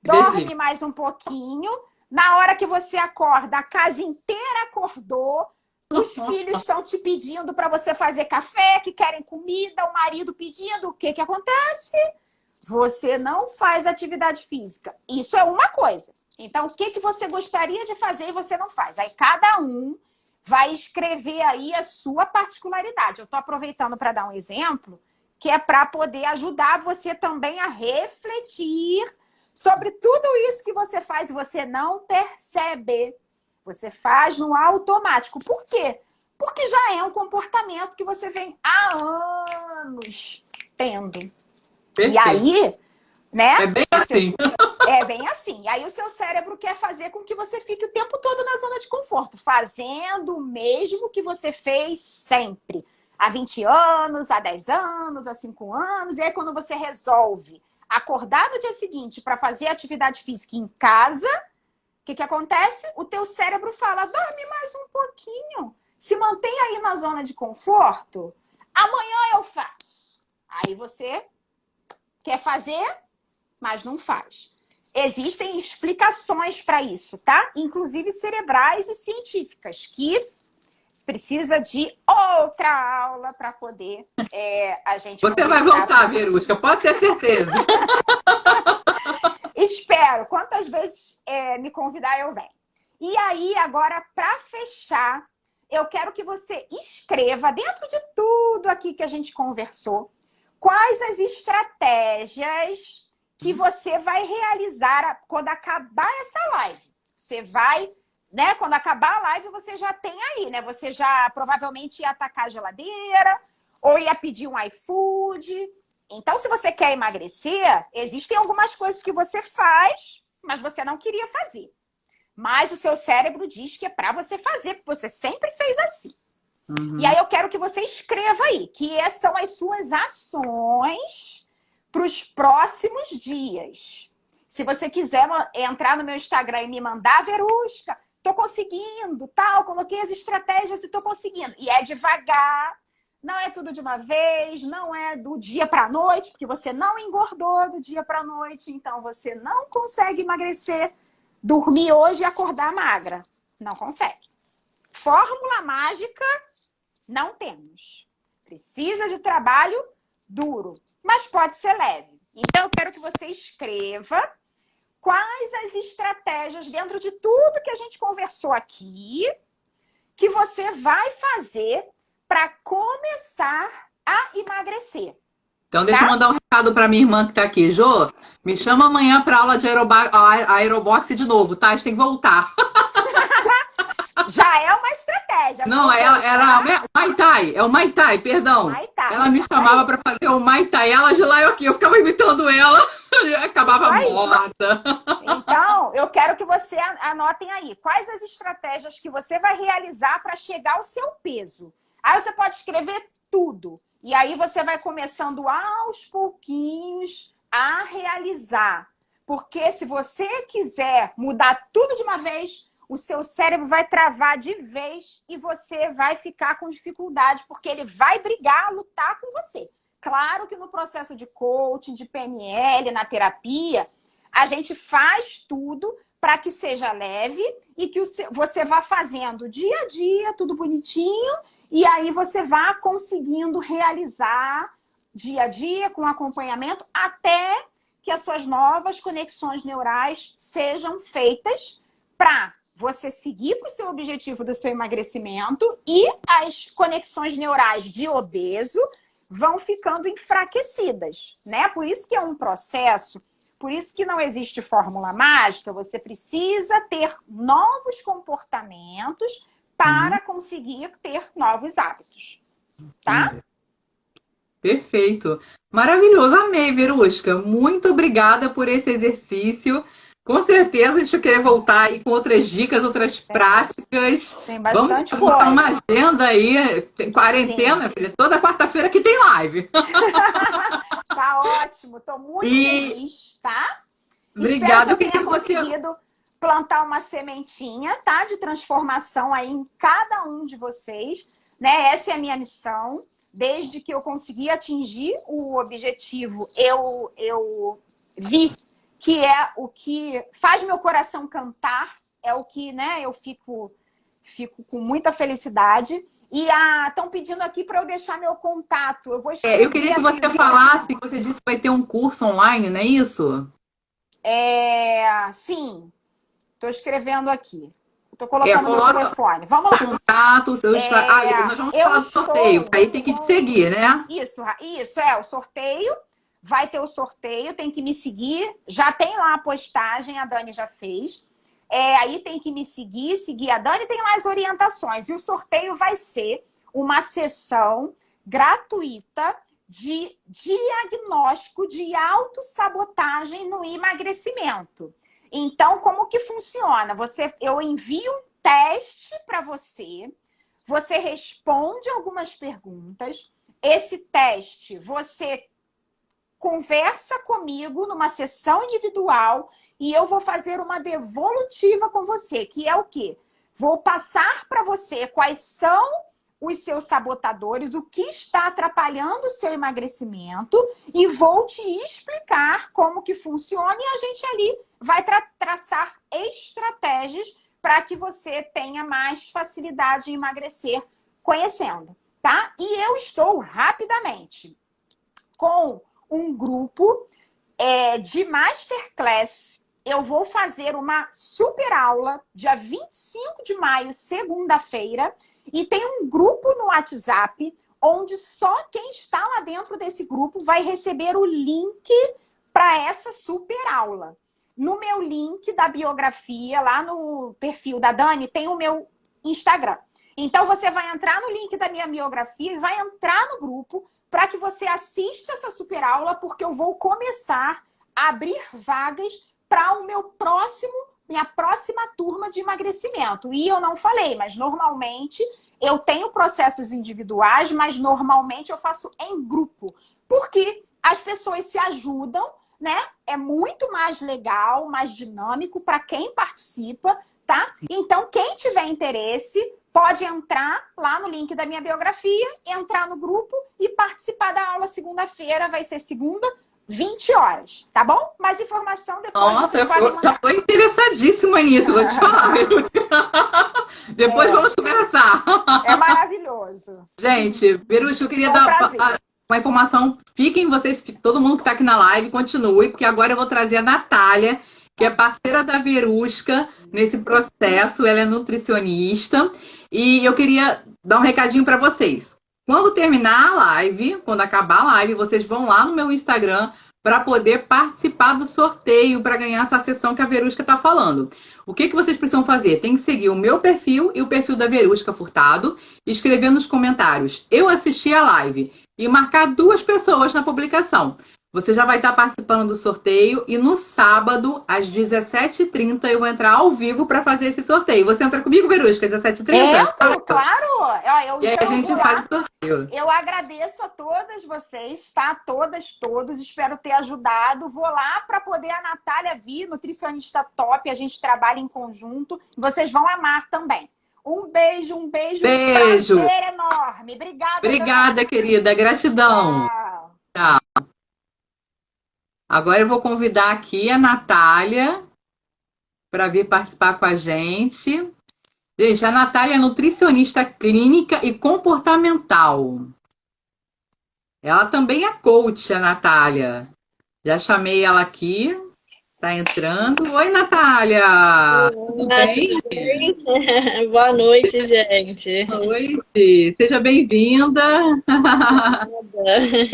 B: dorme mais um pouquinho. Na hora que você acorda, a casa inteira acordou. Os filhos estão te pedindo para você fazer café, que querem comida, o marido pedindo. O que que acontece? Você não faz atividade física. Isso é uma coisa. Então, o que que você gostaria de fazer e você não faz? Aí cada um vai escrever aí a sua particularidade. Eu estou aproveitando para dar um exemplo, que é para poder ajudar você também a refletir sobre tudo isso que você faz e você não percebe. Você faz no automático. Por quê? Porque já é um comportamento que você vem há anos tendo.
A: Perfeito.
B: E aí, né?
A: É bem assim.
B: É bem assim. E aí o seu cérebro quer fazer com que você fique o tempo todo na zona de conforto, fazendo o mesmo que você fez sempre. Há 20 anos, há 10 anos, há 5 anos. E aí quando você resolve acordar no dia seguinte para fazer atividade física em casa, o que que acontece? O teu cérebro fala, dorme mais um pouquinho. Se mantém aí na zona de conforto. Amanhã eu faço. Aí você quer fazer, mas não faz. Existem explicações para isso, tá? Inclusive cerebrais e científicas, que precisa de outra aula para poder a gente...
A: Você vai voltar, Verusca, pode ter certeza.
B: Espero. Quantas vezes me convidar, eu venho. E aí, agora, para fechar, eu quero que você escreva, dentro de tudo aqui que a gente conversou, quais as estratégias que você vai realizar quando acabar essa live. Você vai, né? Quando acabar a live, você já tem aí, né? Você já provavelmente ia atacar a geladeira ou ia pedir um iFood. Então, se você quer emagrecer, existem algumas coisas que você faz, mas você não queria fazer. Mas o seu cérebro diz que é para você fazer, porque você sempre fez assim. Uhum. E aí eu quero que você escreva aí, que são as suas ações para os próximos dias. Se você quiser entrar no meu Instagram e me mandar, Verusca, tô conseguindo, tal, coloquei as estratégias e tô conseguindo. E é devagar, não é tudo de uma vez, não é do dia para a noite, porque você não engordou do dia para a noite, então você não consegue emagrecer, dormir hoje e acordar magra. Não consegue. Fórmula mágica, não temos. Precisa de trabalho duro, mas pode ser leve. Então, eu quero que você escreva quais as estratégias, dentro de tudo que a gente conversou aqui, que você vai fazer para começar a emagrecer.
A: Então, deixa eu mandar um recado para minha irmã que está aqui. Jô, me chama amanhã para aula de aeroboxe de novo, tá? A gente tem que voltar.
B: Já é uma estratégia.
A: Não, era o Muay Thai. É o Muay Thai, perdão.
B: Muay Thai,
A: ela me chamava para fazer o Muay Thai. Ela de lá e eu aqui. Eu ficava imitando ela. E acabava morta.
B: Então, eu quero que você anotem aí. Quais as estratégias que você vai realizar para chegar ao seu peso? Aí você pode escrever tudo. E aí você vai começando aos pouquinhos a realizar. Porque se você quiser mudar tudo de uma vez, o seu cérebro vai travar de vez e você vai ficar com dificuldade, porque ele vai brigar, lutar com você. Claro que no processo de coaching, de PNL, na terapia, a gente faz tudo para que seja leve e que você vá fazendo dia a dia, tudo bonitinho, e aí você vá conseguindo realizar dia a dia com acompanhamento até que as suas novas conexões neurais sejam feitas para você seguir para o seu objetivo do seu emagrecimento e as conexões neurais de obeso vão ficando enfraquecidas, né? Por isso que é um processo, por isso que não existe fórmula mágica, você precisa ter novos comportamentos para conseguir ter novos hábitos, tá?
A: Perfeito. Maravilhoso. Amei, Verusca. Muito obrigada por esse exercício. Com certeza a gente vai querer voltar aí com outras dicas, outras práticas.
B: Tem
A: Vamos
B: bastante
A: botar uma
B: coisa.
A: agenda aí. Tem quarentena,
B: Sim.
A: filha. Toda quarta-feira que tem live.
B: Tá ótimo, tô muito
A: E
B: feliz, tá? Espero que
A: obrigada.
B: eu
A: Eu queria
B: tenha
A: que você.
B: conseguido plantar uma sementinha, tá? De transformação aí em cada um de vocês, né? Essa é a minha missão. Desde que eu consegui atingir o objetivo, eu vi que é o que faz meu coração cantar, é o que, né? Eu fico com muita felicidade. E estão pedindo aqui para eu deixar meu contato. Eu vou
A: Eu
B: escrever
A: queria que
B: aqui.
A: você falasse, que você disse que vai ter um curso online, não é isso?
B: Sim, estou escrevendo aqui. Estou colocando meu
A: Coloca
B: telefone. Vamos
A: o
B: lá.
A: contato, o seu nós vamos
B: Eu
A: falar do sorteio,
B: estou
A: aí tem que te
B: com...
A: seguir, né?
B: Isso, o sorteio. Vai ter o sorteio, tem que me seguir. Já tem lá a postagem, a Dani já fez. Aí tem que me seguir a Dani, tem lá as orientações. E o sorteio vai ser uma sessão gratuita de diagnóstico de autossabotagem no emagrecimento. Então, como que funciona? Eu envio um teste para você, você responde algumas perguntas. Esse teste você conversa comigo numa sessão individual e eu vou fazer uma devolutiva com você, que é o quê? Vou passar para você quais são os seus sabotadores, o que está atrapalhando o seu emagrecimento e vou te explicar como que funciona e a gente ali vai traçar estratégias para que você tenha mais facilidade em emagrecer conhecendo, tá? E eu estou rapidamente com um grupo de masterclass. Eu vou fazer uma super aula dia 25 de maio, segunda-feira, e tem um grupo no WhatsApp onde só quem está lá dentro desse grupo vai receber o link para essa super aula. No meu link da biografia, lá no perfil da Dani, tem o meu Instagram. Então, você vai entrar no link da minha biografia e vai entrar no grupo para que você assista essa super aula, porque eu vou começar a abrir vagas para o minha próxima turma de emagrecimento. E eu não falei, mas normalmente eu tenho processos individuais, mas normalmente eu faço em grupo, porque as pessoas se ajudam, né? É muito mais legal, mais dinâmico para quem participa, tá? Então, quem tiver interesse, pode entrar lá no link da minha biografia, entrar no grupo e participar da aula segunda-feira. Vai ser segunda, 20 horas, tá bom? Mais informação depois.
A: Nossa,
B: Vocês podem
A: eu já
B: mandar.
A: estou interessadíssima nisso, vou te falar. Depois vamos conversar.
B: É maravilhoso.
A: Gente, Berucho, eu queria
B: Foi um
A: dar
B: prazer.
A: uma informação. Fiquem vocês, todo mundo que está aqui na live, continue, porque agora eu vou trazer a Natália, que é parceira da Verusca nesse processo. Ela é nutricionista. E eu queria dar um recadinho para vocês. Quando terminar a live, quando acabar a live, vocês vão lá no meu Instagram para poder participar do sorteio para ganhar essa sessão que a Verusca está falando. O que vocês precisam fazer? Tem que seguir o meu perfil e o perfil da Verusca Furtado, e escrever nos comentários: eu assisti a live, e marcar 2 pessoas na publicação. Você já vai estar participando do sorteio e no sábado, às 17h30, eu vou entrar ao vivo para fazer esse sorteio. Você entra comigo, Verusca, às 17h30?
B: Entro, claro.
A: E aí
B: Então
A: a
B: eu
A: gente
B: vou
A: faz
B: lá.
A: o sorteio.
B: Eu agradeço a todas vocês, tá? Todas, todos. Espero ter ajudado. Vou lá para poder a Natália vir, nutricionista top. A gente trabalha em conjunto. Vocês vão amar também. Um beijo, um beijo.
A: Beijo.
B: Um prazer enorme. Obrigada.
A: Obrigada, querida. Gratidão.
B: Tchau.
A: Agora eu vou convidar aqui a Natália para vir participar com a gente. Gente, a Natália é nutricionista clínica e comportamental. Ela também é coach, a Natália. Já chamei ela aqui. Tá entrando. Oi, Natália! Tudo
C: Olá,
A: bem?
C: tudo bem? Boa noite, gente.
A: Oi, seja bem-vinda.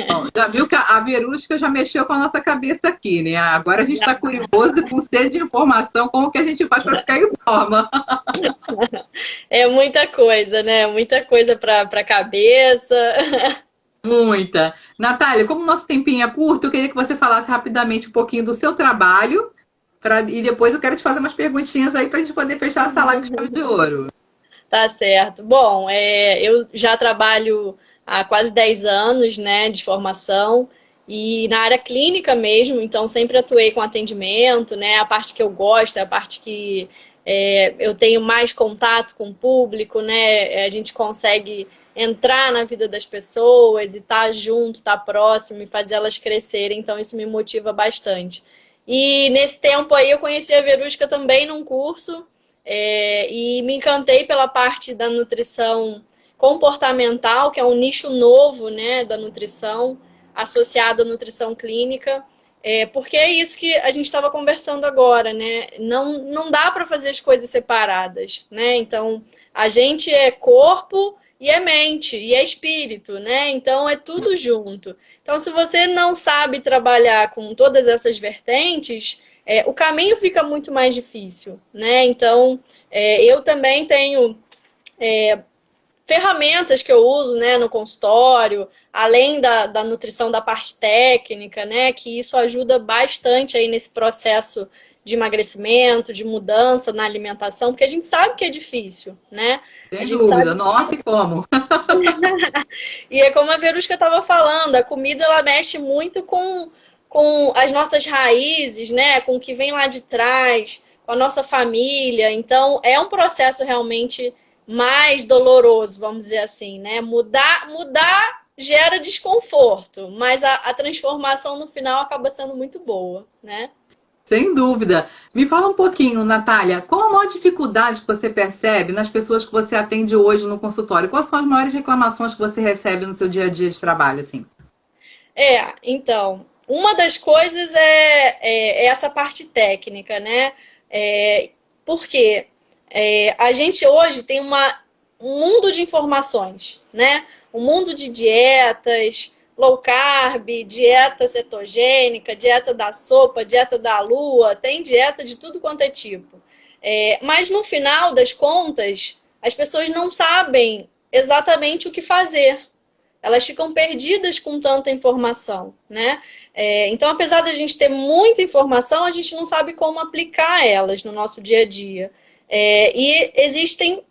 A: Bom, já viu que a Verusca já mexeu com a nossa cabeça aqui, né? Agora a gente está curioso e com sede de informação, como que a gente faz para ficar em forma.
C: É muita coisa, né? Muita coisa para cabeça.
A: Muita. Natália, como o nosso tempinho é curto, eu queria que você falasse rapidamente um pouquinho do seu trabalho, e depois eu quero te fazer umas perguntinhas aí para a gente poder fechar essa live com chave de ouro.
C: Tá certo. Bom, eu já trabalho há quase 10 anos, né, de formação e na área clínica mesmo, então sempre atuei com atendimento, né, a parte que eu gosto, a parte que eu tenho mais contato com o público, né, a gente consegue entrar na vida das pessoas e estar junto, estar próximo e fazer elas crescerem, então isso me motiva bastante. E nesse tempo aí eu conheci a Verusca também num curso, e me encantei pela parte da nutrição comportamental, que é um nicho novo, né, da nutrição, associado à nutrição clínica, porque é isso que a gente estava conversando agora, né? Não dá para fazer as coisas separadas, né? Então, a gente é corpo e é mente, e é espírito, né? Então, é tudo junto. Então, se você não sabe trabalhar com todas essas vertentes, o caminho fica muito mais difícil, né? Então, eu também tenho ferramentas que eu uso, né, no consultório, além da nutrição da parte técnica, né, que isso ajuda bastante aí nesse processo de emagrecimento, de mudança na alimentação, porque a gente sabe que é difícil, né? A
A: Sem
C: gente sabe.
A: dúvida. Nossa, e como?
C: E é como a Verusca estava falando, a comida ela mexe muito com as nossas raízes, né? Com o que vem lá de trás, com a nossa família. Então, é um processo realmente mais doloroso, vamos dizer assim, né? Mudar gera desconforto, mas a transformação no final acaba sendo muito boa, né?
A: Sem dúvida. Me fala um pouquinho, Natália, qual a maior dificuldade que você percebe nas pessoas que você atende hoje no consultório? Quais são as maiores reclamações que você recebe no seu dia a dia de trabalho, assim?
C: Então, uma das coisas é essa parte técnica, né? Porque a gente hoje tem um mundo de informações, né? Um mundo de dietas, low carb, dieta cetogênica, dieta da sopa, dieta da lua, tem dieta de tudo quanto é tipo. Mas no final das contas, as pessoas não sabem exatamente o que fazer. Elas ficam perdidas com tanta informação, né? Então, apesar da gente ter muita informação, a gente não sabe como aplicar elas no nosso dia a dia. E existem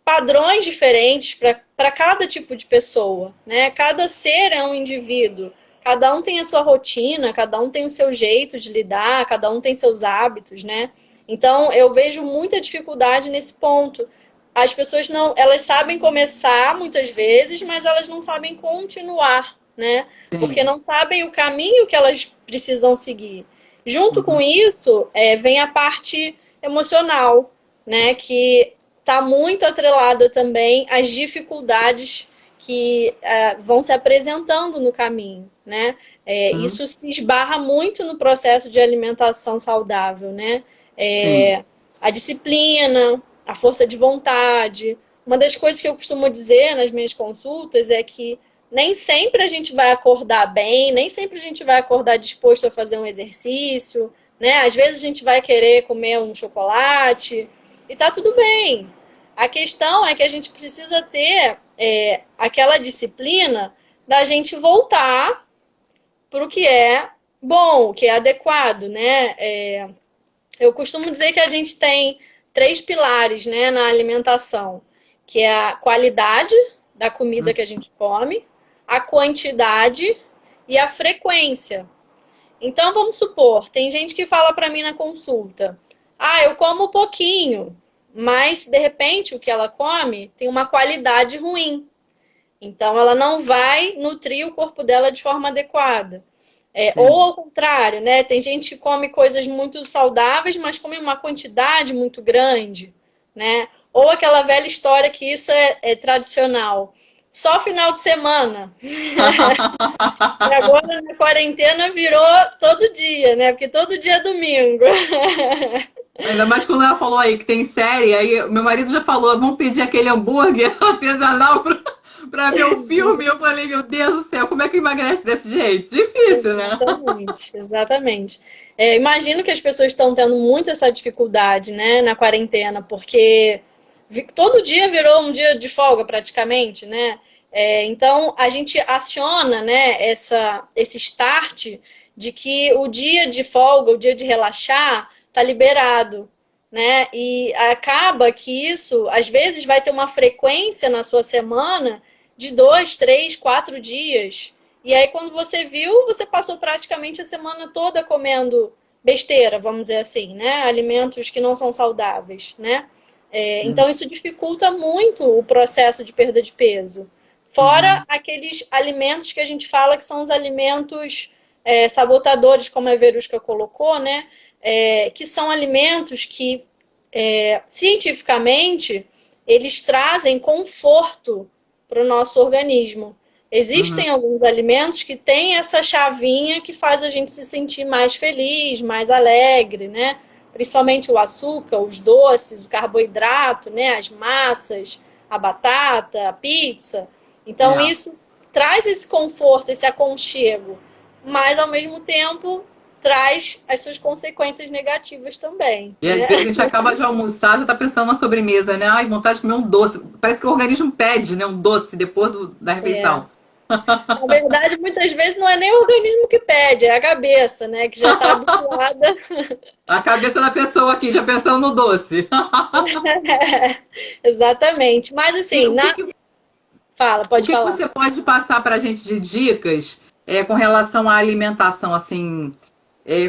C: padrões diferentes para cada tipo de pessoa, né? Cada ser é um indivíduo, cada um tem a sua rotina, cada um tem o seu jeito de lidar, cada um tem seus hábitos, né? Então, eu vejo muita dificuldade nesse ponto. As pessoas não, elas sabem começar muitas vezes, mas elas não sabem continuar, né? Porque
A: Sim.
C: não sabem o caminho que elas precisam seguir. Junto com
A: Uhum.
C: isso, vem a parte emocional, né? Que está muito atrelada também às dificuldades que vão se apresentando no caminho, né?
A: Uhum.
C: Isso se esbarra muito no processo de alimentação saudável, né?
A: Sim.
C: A disciplina, a força de vontade. Uma das coisas que eu costumo dizer nas minhas consultas é que nem sempre a gente vai acordar bem, nem sempre a gente vai acordar disposto a fazer um exercício, né? Às vezes a gente vai querer comer um chocolate e tá tudo bem. A questão é que a gente precisa ter aquela disciplina da gente voltar para o que é bom, o que é adequado, né? Eu costumo dizer que a gente tem três pilares, né, na alimentação, que é a qualidade da comida
A: Uhum.
C: que a gente come, a quantidade e a frequência. Então, vamos supor, tem gente que fala para mim na consulta, eu como pouquinho, mas de repente o que ela come tem uma qualidade ruim. Então, ela não vai nutrir o corpo dela de forma adequada. Ou
A: Sim.
C: ao contrário, né? Tem gente que come coisas muito saudáveis, mas come uma quantidade muito grande, né? Ou aquela velha história que isso é tradicional. só final de semana. E agora na quarentena virou todo dia, né? Porque todo dia é domingo.
A: Ainda mais quando ela falou aí que tem série, aí meu marido já falou, vamos pedir aquele hambúrguer artesanal pra ver o filme. Eu falei, meu Deus do céu, como é que emagrece desse jeito? Difícil, né?
C: Exatamente, exatamente. Imagino que as pessoas estão tendo muito essa dificuldade, né, na quarentena, porque todo dia virou um dia de folga praticamente, né? Então a gente aciona, né, esse start de que o dia de folga, o dia de relaxar, tá liberado, né? E acaba que isso, às vezes, vai ter uma frequência na sua semana de 2, 3, 4 dias. E aí, quando você viu, você passou praticamente a semana toda comendo besteira, vamos dizer assim, né? Alimentos que não são saudáveis, né? Então, isso dificulta muito o processo de perda de peso. Fora aqueles alimentos que a gente fala que são os alimentos sabotadores, como a Verusca colocou, né? Que são alimentos que, cientificamente, eles trazem conforto para o nosso organismo. Existem alguns alimentos que têm essa chavinha que faz a gente se sentir mais feliz, mais alegre, né? Principalmente o açúcar, os doces, o carboidrato, né? As massas, a batata, a pizza. Então, isso traz esse conforto, esse aconchego, mas, ao mesmo tempo, traz as suas consequências negativas também.
A: E às vezes a gente acaba de almoçar, já tá pensando na sobremesa, né? Ai, vontade de comer um doce. Parece que o organismo pede, né? Um doce depois da refeição.
C: Na verdade, muitas vezes não é nem o organismo que pede, é a cabeça, né? Que já tá habituada.
A: A cabeça da pessoa aqui, já pensando no doce.
C: Exatamente. Mas assim, fala, pode falar.
A: O que você pode passar pra gente de dicas com relação à alimentação, assim...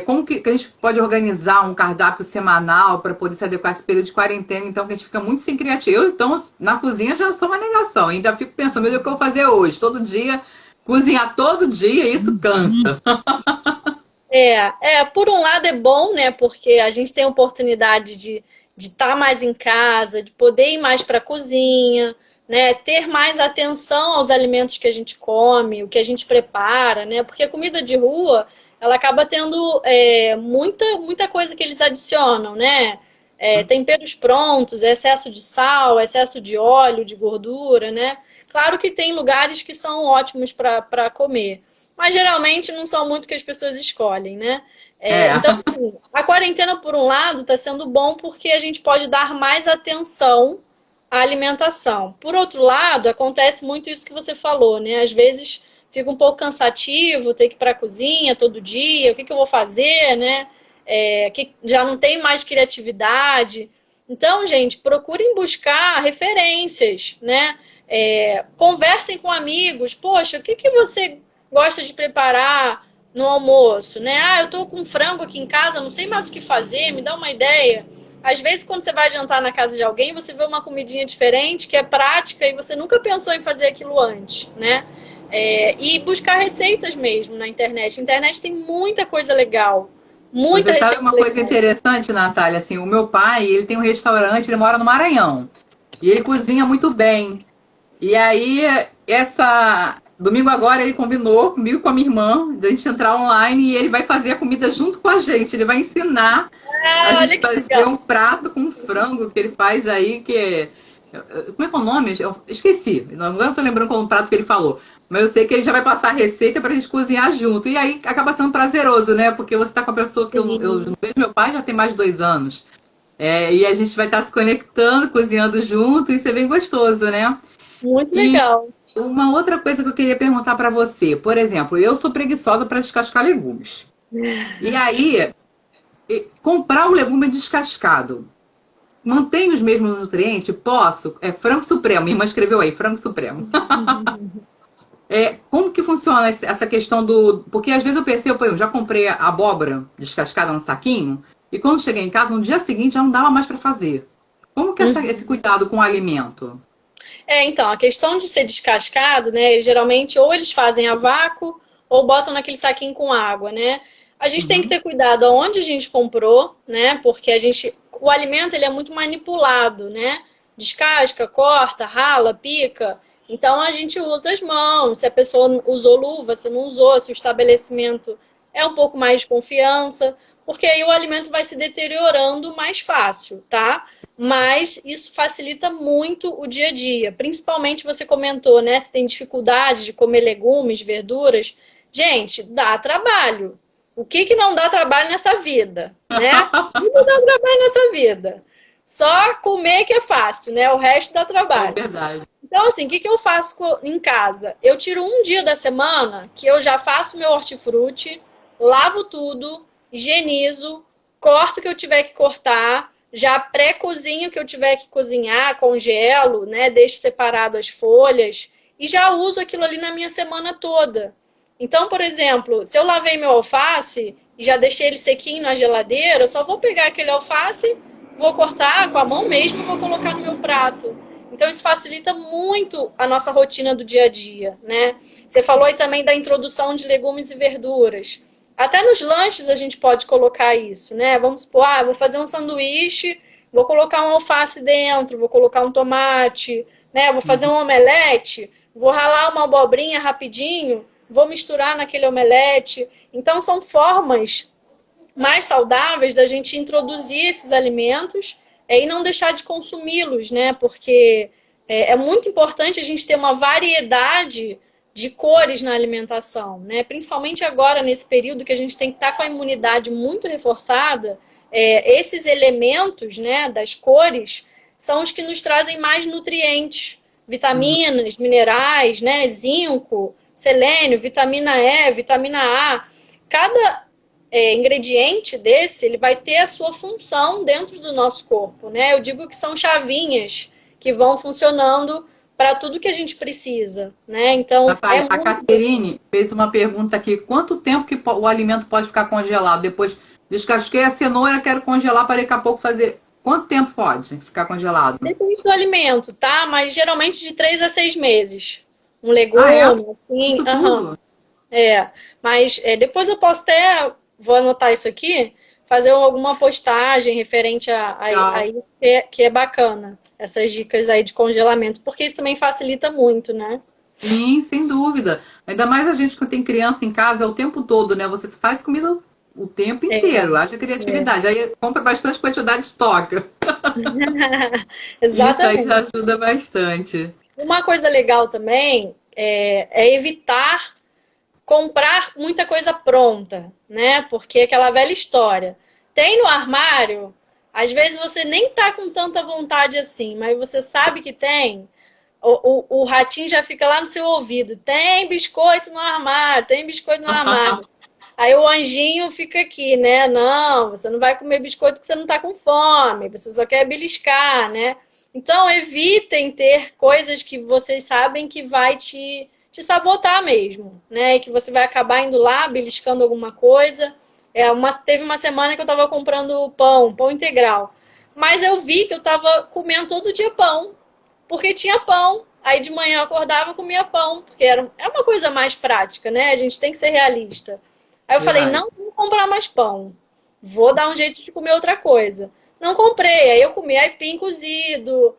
A: como que a gente pode organizar um cardápio semanal para poder se adequar a esse período de quarentena, então que a gente fica muito sem criativo. Eu, então, na cozinha já sou uma negação. Ainda fico pensando, meu Deus, o que eu vou fazer hoje? Todo dia, cozinhar todo dia, isso cansa.
C: Por um lado é bom, né? Porque a gente tem a oportunidade de estar mais em casa, de poder ir mais para a cozinha, né? Ter mais atenção aos alimentos que a gente come, o que a gente prepara, né? Porque a comida de rua ela acaba tendo muita coisa que eles adicionam, né? Temperos prontos, excesso de sal, excesso de óleo, de gordura, né? Claro que tem lugares que são ótimos para comer, mas geralmente não são muito que as pessoas escolhem, né? Então, assim, a quarentena, por um lado, está sendo bom porque a gente pode dar mais atenção à alimentação. Por outro lado, acontece muito isso que você falou, né? Às vezes fica um pouco cansativo ter que ir para a cozinha todo dia, o que eu vou fazer, né? Que já não tem mais criatividade. Então, gente, procurem buscar referências, né? Conversem com amigos. Poxa, o que você gosta de preparar no almoço, né? Eu tô com frango aqui em casa, não sei mais o que fazer, me dá uma ideia. Às vezes, quando você vai jantar na casa de alguém, você vê uma comidinha diferente, que é prática, e você nunca pensou em fazer aquilo antes, né? E buscar receitas mesmo na internet. A internet tem muita coisa legal. Muita
A: Você
C: receita
A: sabe uma
C: legal.
A: coisa interessante, Natália? Assim, o meu pai, ele tem um restaurante, ele mora no Maranhão. E ele cozinha muito bem. E aí, domingo agora, ele combinou comigo, com a minha irmã, de a gente entrar online e ele vai fazer a comida junto com a gente. Ele vai ensinar a gente fazer um prato com frango que ele faz aí, como é que é o nome? Eu esqueci. Agora não tô lembrando qual o prato que ele falou. Mas eu sei que ele já vai passar a receita pra gente cozinhar junto. E aí acaba sendo prazeroso, né? Porque você tá com a pessoa que eu não vejo meu pai já tem mais de 2 anos. E a gente vai estar se conectando, cozinhando junto. Isso é bem gostoso, né?
C: Muito legal.
A: Uma outra coisa que eu queria perguntar pra você. Por exemplo, eu sou preguiçosa pra descascar legumes. E aí, comprar um legume descascado mantém os mesmos nutrientes? Posso? Frango supremo. Minha irmã escreveu aí, frango supremo. Como que funciona essa questão Porque às vezes eu percebo, por exemplo, já comprei a abóbora descascada no saquinho, e quando cheguei em casa, no dia seguinte já não dava mais para fazer. Como que é esse cuidado com o alimento?
C: Então, a questão de ser descascado, né? Geralmente, ou eles fazem a vácuo, ou botam naquele saquinho com água, né? A gente tem que ter cuidado aonde a gente comprou, né? Porque o alimento ele é muito manipulado, né? Descasca, corta, rala, pica. Então a gente usa as mãos, se a pessoa usou luva, se não usou, se o estabelecimento é um pouco mais de confiança, porque aí o alimento vai se deteriorando mais fácil, tá? Mas isso facilita muito o dia a dia. Principalmente você comentou, né? Se tem dificuldade de comer legumes, verduras. Gente, dá trabalho. O que que não dá trabalho nessa vida, né? Tudo dá trabalho nessa vida. Só comer que é fácil, né? O resto dá
A: É
C: trabalho.
A: verdade.
C: Então, assim, o que que eu faço em casa? Eu tiro um dia da semana que eu já faço meu hortifruti, lavo tudo, higienizo, corto o que eu tiver que cortar, já pré-cozinho o que eu tiver que cozinhar, congelo, né? Deixo separado as folhas e já uso aquilo ali na minha semana toda. Então, por exemplo, se eu lavei meu alface e já deixei ele sequinho na geladeira, eu só vou pegar aquele alface, vou cortar com a mão mesmo e vou colocar no meu prato. Então, isso facilita muito a nossa rotina do dia a dia, né? Você falou aí também da introdução de legumes e verduras. Até nos lanches a gente pode colocar isso, né? Vamos supor, vou fazer um sanduíche, vou colocar um alface dentro, vou colocar um tomate, né? Vou fazer um omelete, vou ralar uma abobrinha rapidinho, vou misturar naquele omelete. Então, são formas mais saudáveis da gente introduzir esses alimentos e não deixar de consumi-los, né? Porque é muito importante a gente ter uma variedade de cores na alimentação, né? Principalmente agora, nesse período que a gente tem que estar com a imunidade muito reforçada, esses elementos, né, das cores são os que nos trazem mais nutrientes, vitaminas, minerais, né, zinco, selênio, vitamina E, vitamina A. Cada ingrediente desse, ele vai ter a sua função dentro do nosso corpo, né? Eu digo que são chavinhas que vão funcionando para tudo que a gente precisa, né? Então,
A: Natália, a Caterine fez uma pergunta aqui. Quanto tempo que o alimento pode ficar congelado? Depois descasquei a cenoura, quero congelar para daqui a pouco fazer... Quanto tempo pode ficar congelado?
C: Depende do alimento, tá? Mas geralmente de 3 a 6 meses. Um legume, assim.
A: Isso tudo?
C: Mas depois eu posso até, vou anotar isso aqui, fazer alguma postagem referente a isso, que é bacana. Essas dicas aí de congelamento, porque isso também facilita muito, né?
A: Sim, sem dúvida. Ainda mais a gente que tem criança em casa é o tempo todo, né? Você faz comida o tempo inteiro, haja criatividade. Aí compra bastante quantidade de estoque.
C: Exatamente.
A: Isso aí já ajuda bastante.
C: Uma coisa legal também é evitar comprar muita coisa pronta, né? Porque aquela velha história. Tem no armário, às vezes você nem tá com tanta vontade assim, mas você sabe que tem. O ratinho já fica lá no seu ouvido. Tem biscoito no armário, tem biscoito no armário. Aí o anjinho fica aqui, né? Não, você não vai comer biscoito porque você não tá com fome, você só quer beliscar, né? Então, evitem ter coisas que vocês sabem que vai te sabotar mesmo, né? E que você vai acabar indo lá, beliscando alguma coisa. Teve uma semana que eu tava comprando pão integral. Mas eu vi que eu tava comendo todo dia pão, porque tinha pão. Aí de manhã eu acordava e comia pão, porque é uma coisa mais prática, né? A gente tem que ser realista. Aí eu falei, não vou comprar mais pão. Vou dar um jeito de comer outra coisa. Não comprei. Aí eu comi aipim cozido,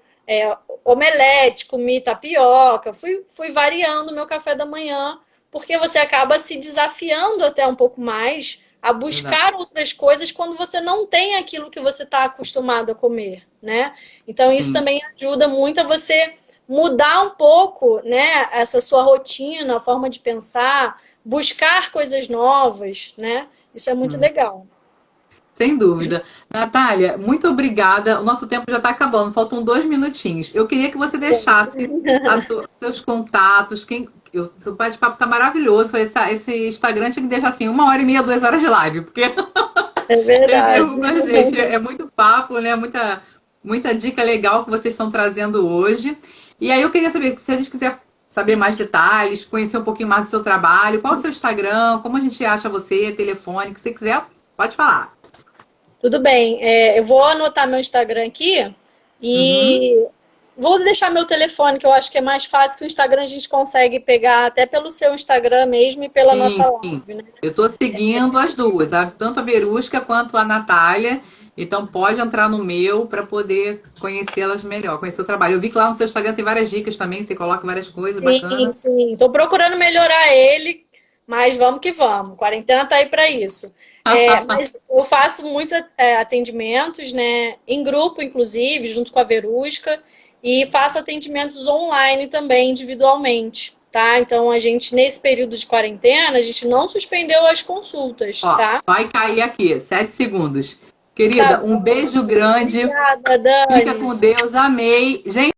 C: omelete, comi tapioca. Fui variando o meu café da manhã, porque você acaba se desafiando até um pouco mais a buscar outras coisas quando você não tem aquilo que você está acostumado a comer, né? Então isso também ajuda muito a você mudar um pouco, né, essa sua rotina, a forma de pensar, buscar coisas novas, né? Isso é muito legal.
A: Sem dúvida. Natália, muito obrigada. O nosso tempo já está acabando, faltam 2 minutinhos. Eu queria que você deixasse seus contatos. O bate-papo está maravilhoso. Esse Instagram tinha que deixar assim, 1h30, 2 horas de live, porque
C: é verdade.
A: Gente, é muito papo, né? Muita dica legal que vocês estão trazendo hoje. E aí eu queria saber, se a gente quiser saber mais detalhes, conhecer um pouquinho mais do seu trabalho, qual é o seu Instagram, como a gente acha você, telefone, o que você quiser, pode falar.
C: Tudo bem. Eu vou anotar meu Instagram aqui e vou deixar meu telefone, que eu acho que é mais fácil, que o Instagram a gente consegue pegar até pelo seu Instagram mesmo e pela nossa live, né?
A: Eu estou seguindo as duas, tanto a Verusca quanto a Natália. Então pode entrar no meu para poder conhecê-las melhor, conhecer o trabalho. Eu vi que lá no seu Instagram tem várias dicas também, você coloca várias coisas
C: Sim,
A: bacanas.
C: sim. Tô procurando melhorar ele, mas vamos que vamos. Quarentena tá aí para isso. Mas eu faço muitos atendimentos, né, em grupo, inclusive, junto com a Verusca, e faço atendimentos online também, individualmente, tá? Então, a gente, nesse período de quarentena, a gente não suspendeu as consultas,
A: Ó,
C: tá?
A: vai cair aqui, 7 segundos.
C: Tá
A: Querida, um
C: bom.
A: beijo grande.
C: Obrigada,
A: Fica
C: Dani.
A: com Deus, amei. Gente,